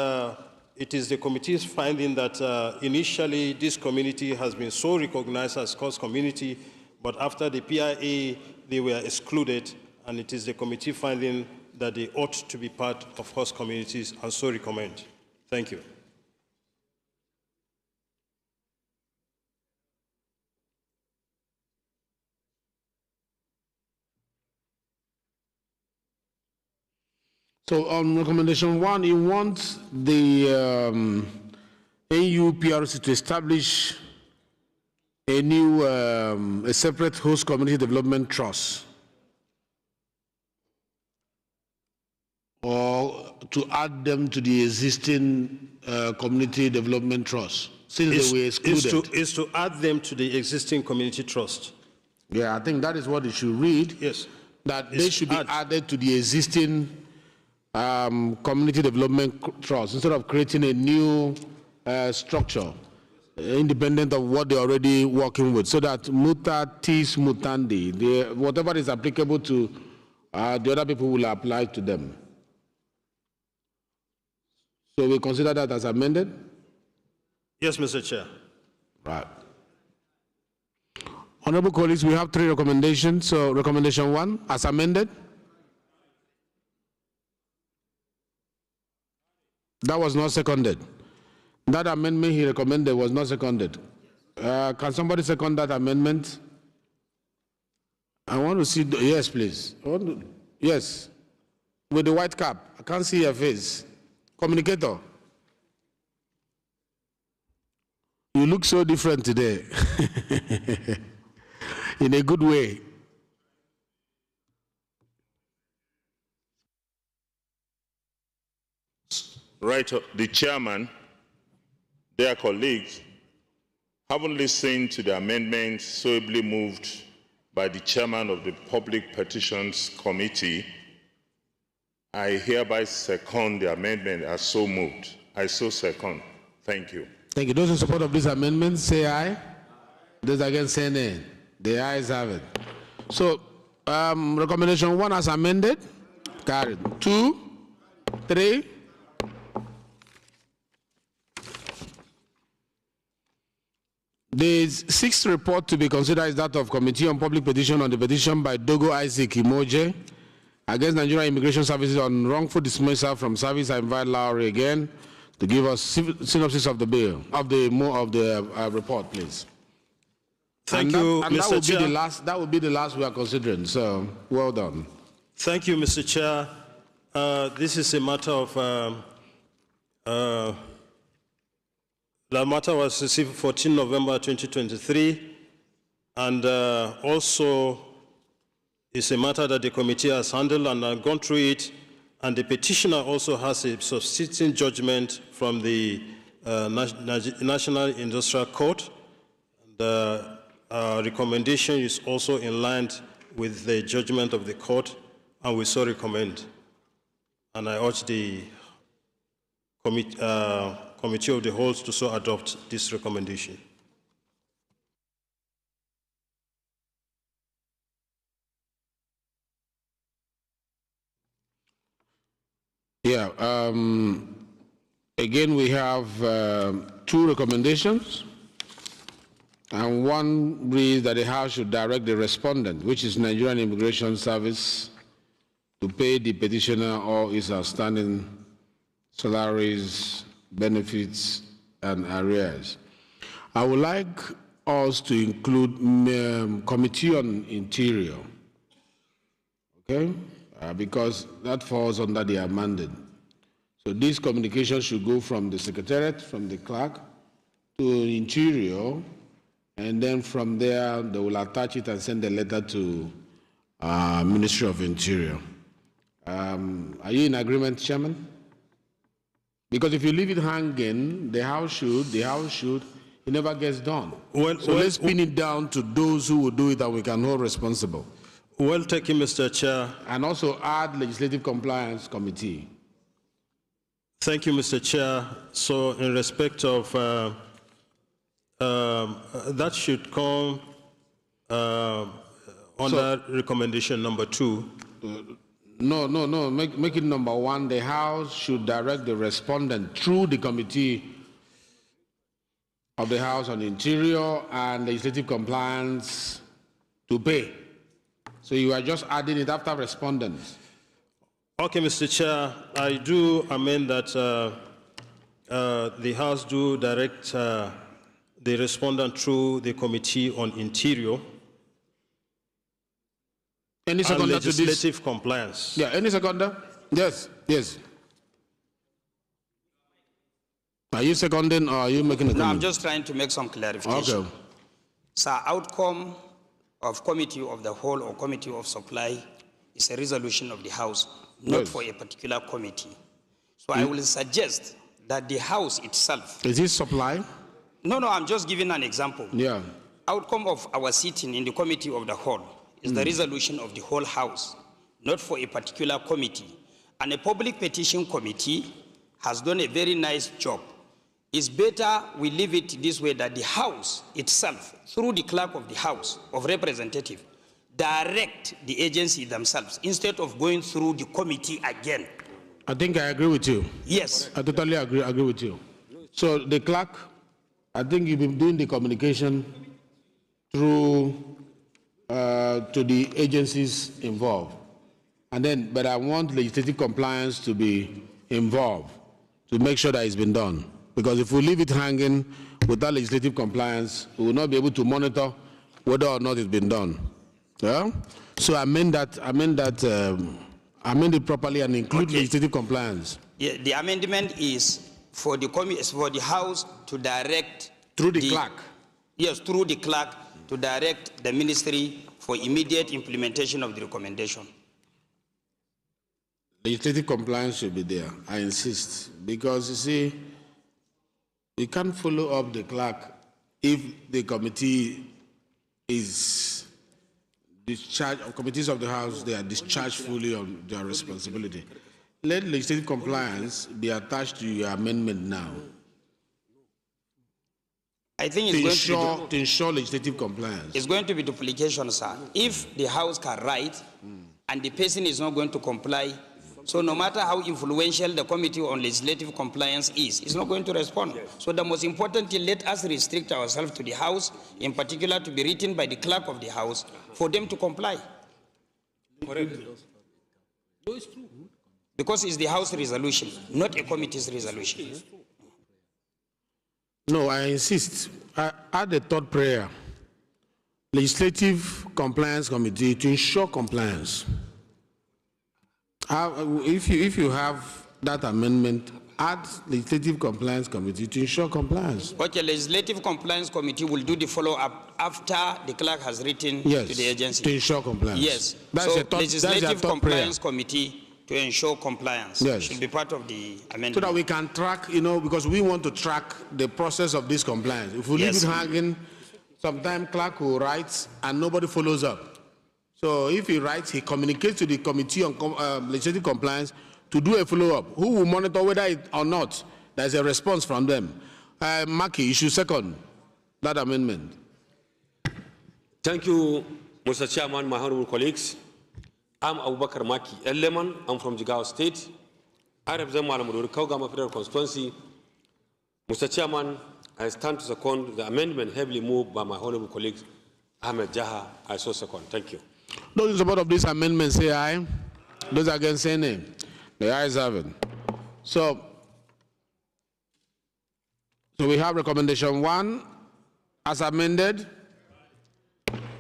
M: it is the committee's finding that initially this community has been so recognized as host community, but after the PIA, they were excluded, and it is the committee finding that they ought to be part of host communities, and so recommend. Thank you.
B: So on recommendation 1, you want the NUPRC to establish a new, a separate host community development trust, or to add them to the existing community development trust, since they were excluded.
M: Is to add them to the existing community trust.
B: Yeah, I think that is what it should read.
M: Yes.
B: That they should be added to the existing community development trust instead of creating a new structure independent of what they're already working with, so that mutatis mutandi, whatever is applicable to the other people will apply to them. So we consider that as amended?
M: Yes, Mr. Chair.
B: Right. Honorable colleagues, we have 3 recommendations. So recommendation 1 as amended. That was not seconded. That amendment he recommended was not seconded. Can somebody second that amendment? I want to see, yes, please. Yes, with the white cap. I can't see your face. Communicator. You look so different today. In a good way.
P: Right, the chairman, their colleagues, having listened to the amendments so ably moved by the chairman of the Public Petitions Committee, I hereby second the amendment as so moved. I so second. Thank you.
B: Thank you. Those in support of this amendment, say aye. Those against, say nay. The ayes have it. So, recommendation 1 as amended, carried. 2, 3. The 6th report to be considered is that of Committee on Public Petition on the petition by Dogo Isaac Imoje against Nigerian Immigration Services on wrongful dismissal from service. I invite Lowry again to give us synopsis of the bill, of the report, please.
M: Thank you, Mr. Chair.
B: That will be the last we are considering, so well done.
M: Thank you, Mr. Chair. This is a matter of, the matter was received 14 November 2023, and also it's a matter that the committee has handled and gone through it, and the petitioner also has a substituting judgment from the National Industrial Court. The recommendation is also in line with the judgment of the court, and we so recommend. And I urge the Committee of the Whole to so adopt this recommendation.
B: Yeah. Again, we have 2 recommendations, and one reads that the House should direct the respondent, which is Nigerian Immigration Service, to pay the petitioner all his outstanding salaries, benefits, and arrears. I would like us to include Committee on Interior, okay? Because that falls under the amended. So this communication should go from the Secretariat, from the clerk, to Interior, and then from there they will attach it and send a letter to Ministry of Interior. Are you in agreement, Chairman? Because if you leave it hanging, the House should, it never gets done. Let's pin it down to those who will do it and we can hold responsible.
M: Well taken, Mr. Chair.
B: And also add Legislative Compliance Committee.
M: Thank you, Mr. Chair. So in respect of, that should come under recommendation number 2.
B: No. Make it number 1. The House should direct the respondent through the Committee of the House on Interior and Legislative Compliance to pay. So you are just adding it after respondents.
M: Okay, Mr. Chair, I do amend that the House do direct the respondent through the Committee on Interior.
B: Any seconder to this?
M: Legislative compliance.
B: Yeah, any seconder? Yes. Are you seconding or are you making a comment?
R: No, I'm just trying to make some clarification.
B: Okay.
R: So outcome of Committee of the Whole or Committee of Supply is a resolution of the House, not for a particular committee. So I will suggest that the House itself...
B: Is this supply?
R: No, I'm just giving an example.
B: Yeah.
R: Outcome of our sitting in the Committee of the Whole is the resolution of the whole House, not for a particular committee. And a public petition committee has done a very nice job. It's better we leave it this way, that the House itself, through the clerk of the House of Representatives, direct the agency themselves instead of going through the committee again.
B: I think I agree with you.
R: Yes.
B: I totally agree with you. So the clerk, I think you've been doing the communication through to the agencies involved. And then, but I want legislative compliance to be involved to make sure that it's been done. Because if we leave it hanging without legislative compliance, we will not be able to monitor whether or not it's been done. Yeah? So amend it properly and include legislative compliance.
R: Yeah, the amendment is for the House to direct
B: through the clerk.
R: Yes, through the clerk to direct the ministry for immediate implementation of the recommendation.
B: Legislative compliance should be there, I insist. Because you see, you can't follow up the clerk if the committee is discharged, committees of the House, they are discharged fully on their responsibility. let legislative compliance be attached to your amendment now.
R: I think it's
B: to ensure legislative compliance.
R: It's going to be duplication, sir. If the House can write and the person is not going to comply, so no matter how influential the Committee on Legislative Compliance is, it's not going to respond. So the most important thing, let us restrict ourselves to the House, in particular to be written by the clerk of the House, for them to comply. Because it's the House resolution, not a committee's resolution.
B: No, I insist. Add the third prayer. Legislative Compliance Committee to ensure compliance. If you have that amendment, add Legislative Compliance Committee to ensure compliance.
R: Okay, Legislative Compliance Committee will do the follow-up after the clerk has written to the agency.
B: To ensure compliance.
R: Yes.
B: That's
R: so Legislative Compliance Committee to ensure compliance should be part of the amendment.
B: So that we can track, because we want to track the process of this compliance. If we leave it hanging, sometimes clerk will write and nobody follows up. So if he writes, he communicates to the Committee on Legislative Compliance to do a follow-up. Who will monitor whether or not there's a response from them? Maki, you should second that amendment.
Q: Thank you, Mr. Chairman, my honorable colleagues. I'm Abubakar Maki Eleman. I'm from Jigawa State. I represent Malamuduri Kaugama Federal Constituency. Mr. Chairman, I stand to second the amendment heavily moved by my honorable colleague Ahmed Jaha. I so second. Thank you.
B: Those in support of this amendment say aye. Those against say nay. The ayes have it. So we have recommendation 1 as amended.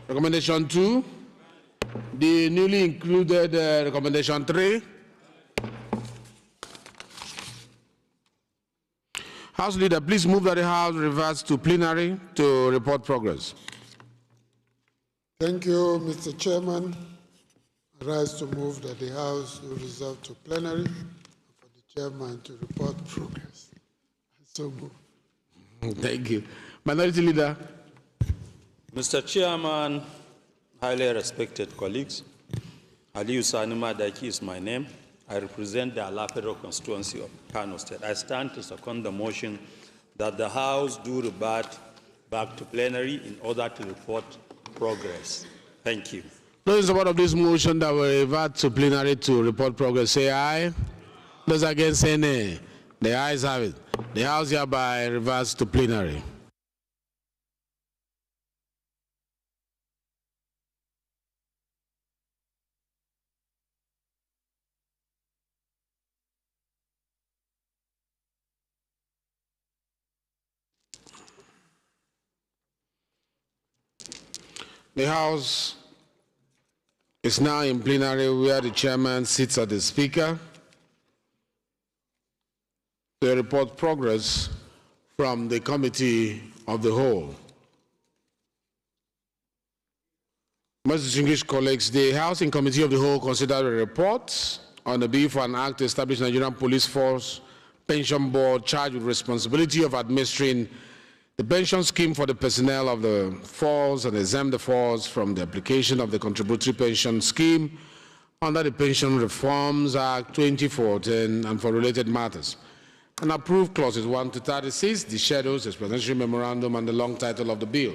B: Recommendation 2. The newly included recommendation 3. House Leader, please move that the House reverts to plenary to report progress.
I: Thank you, Mr. Chairman. I rise to move that the House will reserve to plenary and for the chairman to report progress. So move.
B: Thank you. Minority Leader.
L: Mr. Chairman, highly respected colleagues, Aliyu Sanuma Daki is my name. I represent the Ala Federal constituency of Kano State. I stand to second the motion that the House do revert back to plenary in order to report progress. Thank you.
B: Those in support of this motion that will revert to plenary to report progress, say aye. Those against say nay. The ayes have it. The House hereby reverts to plenary. The House is now in plenary where the chairman sits at the speaker to report progress from the Committee of the Whole. Most distinguished colleagues, the House in Committee of the Whole considered a report on the bill for an act to establish Nigerian Police Force Pension Board charged with responsibility of administering the pension scheme for the personnel of the force and exempt the force from the application of the contributory pension scheme under the Pension Reforms Act 2014 and for related matters, and approve clauses 1 to 36, the schedules, explanatory memorandum, and the long title of the bill.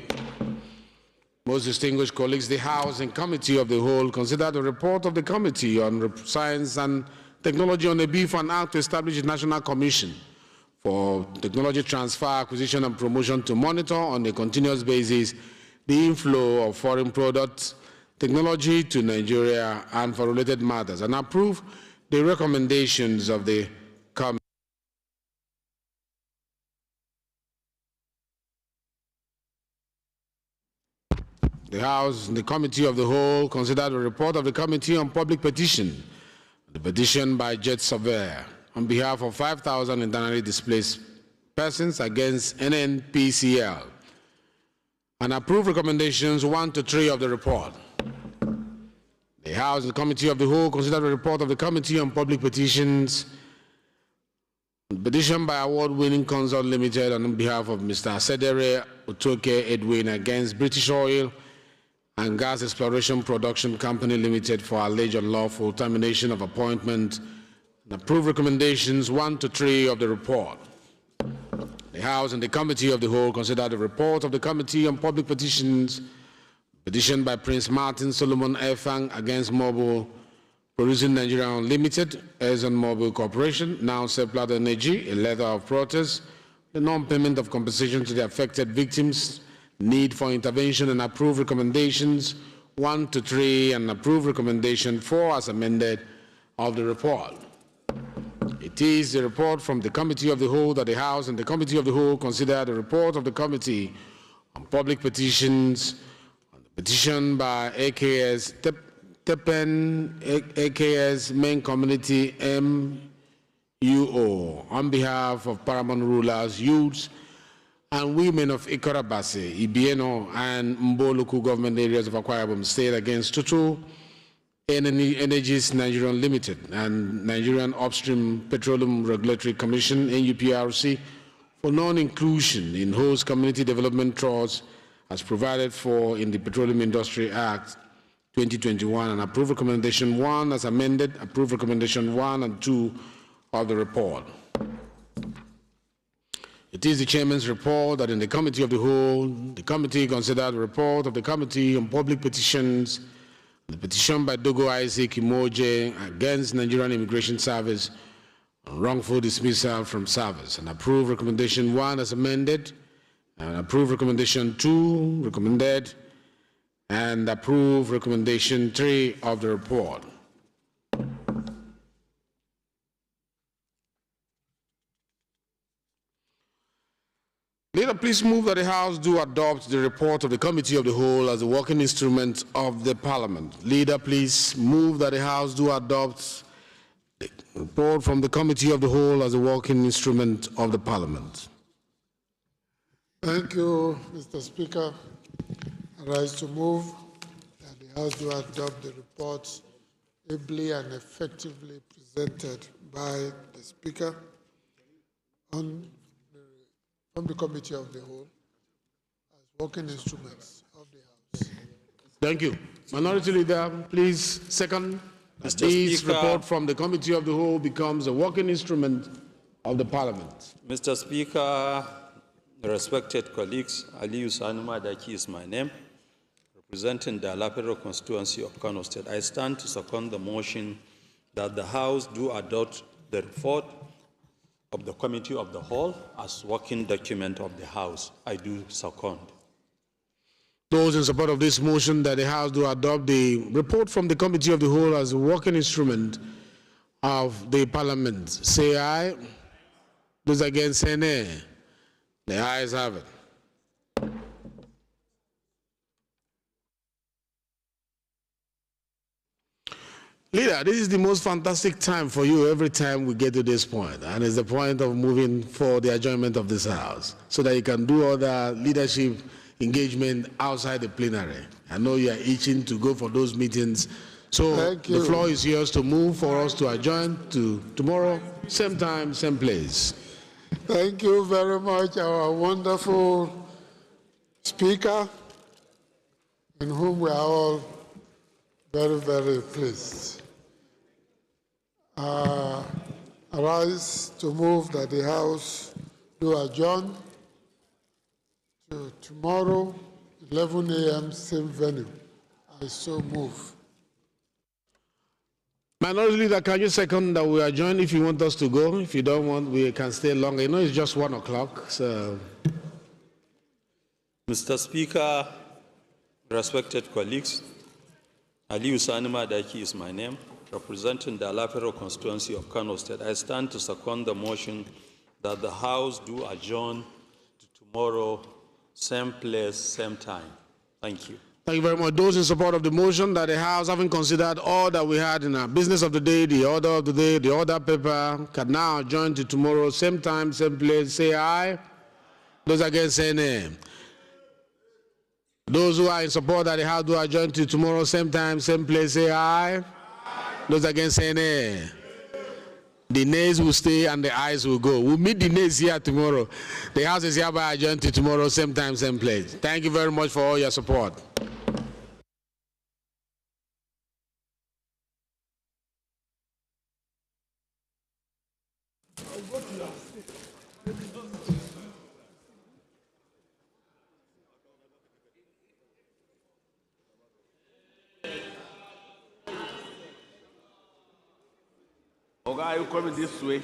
B: Most distinguished colleagues, the House and Committee of the Whole considered the report of the Committee on Science and Technology on the bill for an act to establish a National Commission for technology transfer, acquisition, and promotion to monitor on a continuous basis the inflow of foreign products, technology to Nigeria, and for related matters, and approve the recommendations of the Committee. The House and the Committee of the Whole considered the report of the Committee on Public Petition, the petition by Jet Surveyor on behalf of 5,000 internally displaced persons against NNPCL, and approve recommendations 1 to 3 of the report. The House and the Committee of the Whole considered the report of the Committee on Public Petitions, petition by award-winning Consult Limited on behalf of Mr. Sedere Otoke Edwin against British Oil and Gas Exploration Production Company Limited for alleged unlawful termination of appointment and approve recommendations 1 to 3 of the report. The House and the Committee of the Whole consider the report of the Committee on Public Petitions, petition by Prince Martin Solomon Efang against Mobile Producing Nigeria Unlimited, ExxonMobil Corporation, now Seplat Energy, a letter of protest, the non-payment of compensation to the affected victims, need for intervention, and approve recommendations 1 to 3 and approve recommendation 4 as amended of the report. It is the report from the Committee of the Whole that the House and the Committee of the Whole consider the report of the Committee on Public Petitions, on the petition by AKS Tepen, AKS Main Community MUO, on behalf of Paramount rulers, youths, and women of Ikorabase, Ibieno, and Mbo local government areas of Akwa Ibom State against Total Energies Nigeria Limited and Nigerian Upstream Petroleum Regulatory Commission, NUPRC, for non-inclusion in host community development trusts as provided for in the Petroleum Industry Act 2021, and approve recommendation 1 as amended, approve recommendation 1 and 2 of the report. It is the Chairman's report that in the Committee of the Whole, the committee considered the report of the Committee on Public Petitions, the petition by Dogo Isaac Imoje against Nigerian Immigration Service on wrongful dismissal from service, and approve recommendation 1 as amended, and approve recommendation 2 recommended, and approve recommendation 3 of the report. Leader, please move that the House do adopt the report of the Committee of the Whole as a working instrument of the Parliament. Leader, please move that the House do adopt the report from the Committee of the Whole as a working instrument of the Parliament.
I: Thank you, Mr. Speaker. I rise to move that the House do adopt the reports ably and effectively presented by the Speaker from the Committee of the Whole as working instruments of the House.
B: Thank you. Minority Leader, please second that this report from the Committee of the Whole becomes a working instrument of the Parliament.
L: Mr. Speaker, respected colleagues, Aliyu Sanuma Daki is my name, representing the Alapero constituency of Kano State. I stand to second the motion that the House do adopt the report of the Committee of the Whole as working document of the House. I do second.
B: Those in support of this motion that the House do adopt the report from the Committee of the Whole as a working instrument of the Parliament, say aye. Those against, say nay. The ayes have it. Leader, this is the most fantastic time for you every time we get to this point, and it's the point of moving for the adjournment of this House so that you can do other leadership engagement outside the plenary. I know you are itching to go for those meetings, so the floor is yours to move for us to adjourn to tomorrow, same time, same place.
I: Thank you very much, our wonderful Speaker, in whom we are all very, very pleased. I rise to move that the House do adjourn to tomorrow, 11 a.m., same venue. I so move.
B: Minority Leader, can you second that we adjourn if you want us to go? If you don't want, we can stay longer. You know, it's just 1 o'clock, so.
L: Mr. Speaker, respected colleagues, Aliyu Sanuma Daki is my name, representing the Alapero constituency of Kano State. I stand to second the motion that the House do adjourn to tomorrow, same place, same time. Thank you.
B: Thank you very much. Those in support of the motion that the House, having considered all that we had in our business of the day, the order of the day, the order paper, can now adjourn to tomorrow, same time, same place, say aye. Those against, say nay. Those who are in support that the House do adjourn to tomorrow, same time, same place, say aye. Those against, say nay. The nays will stay and the ayes will go. We'll meet the nays here tomorrow. The House is hereby adjourned to tomorrow, same time, same place. Thank you very much for all your support.
D: Oga, are you coming this way?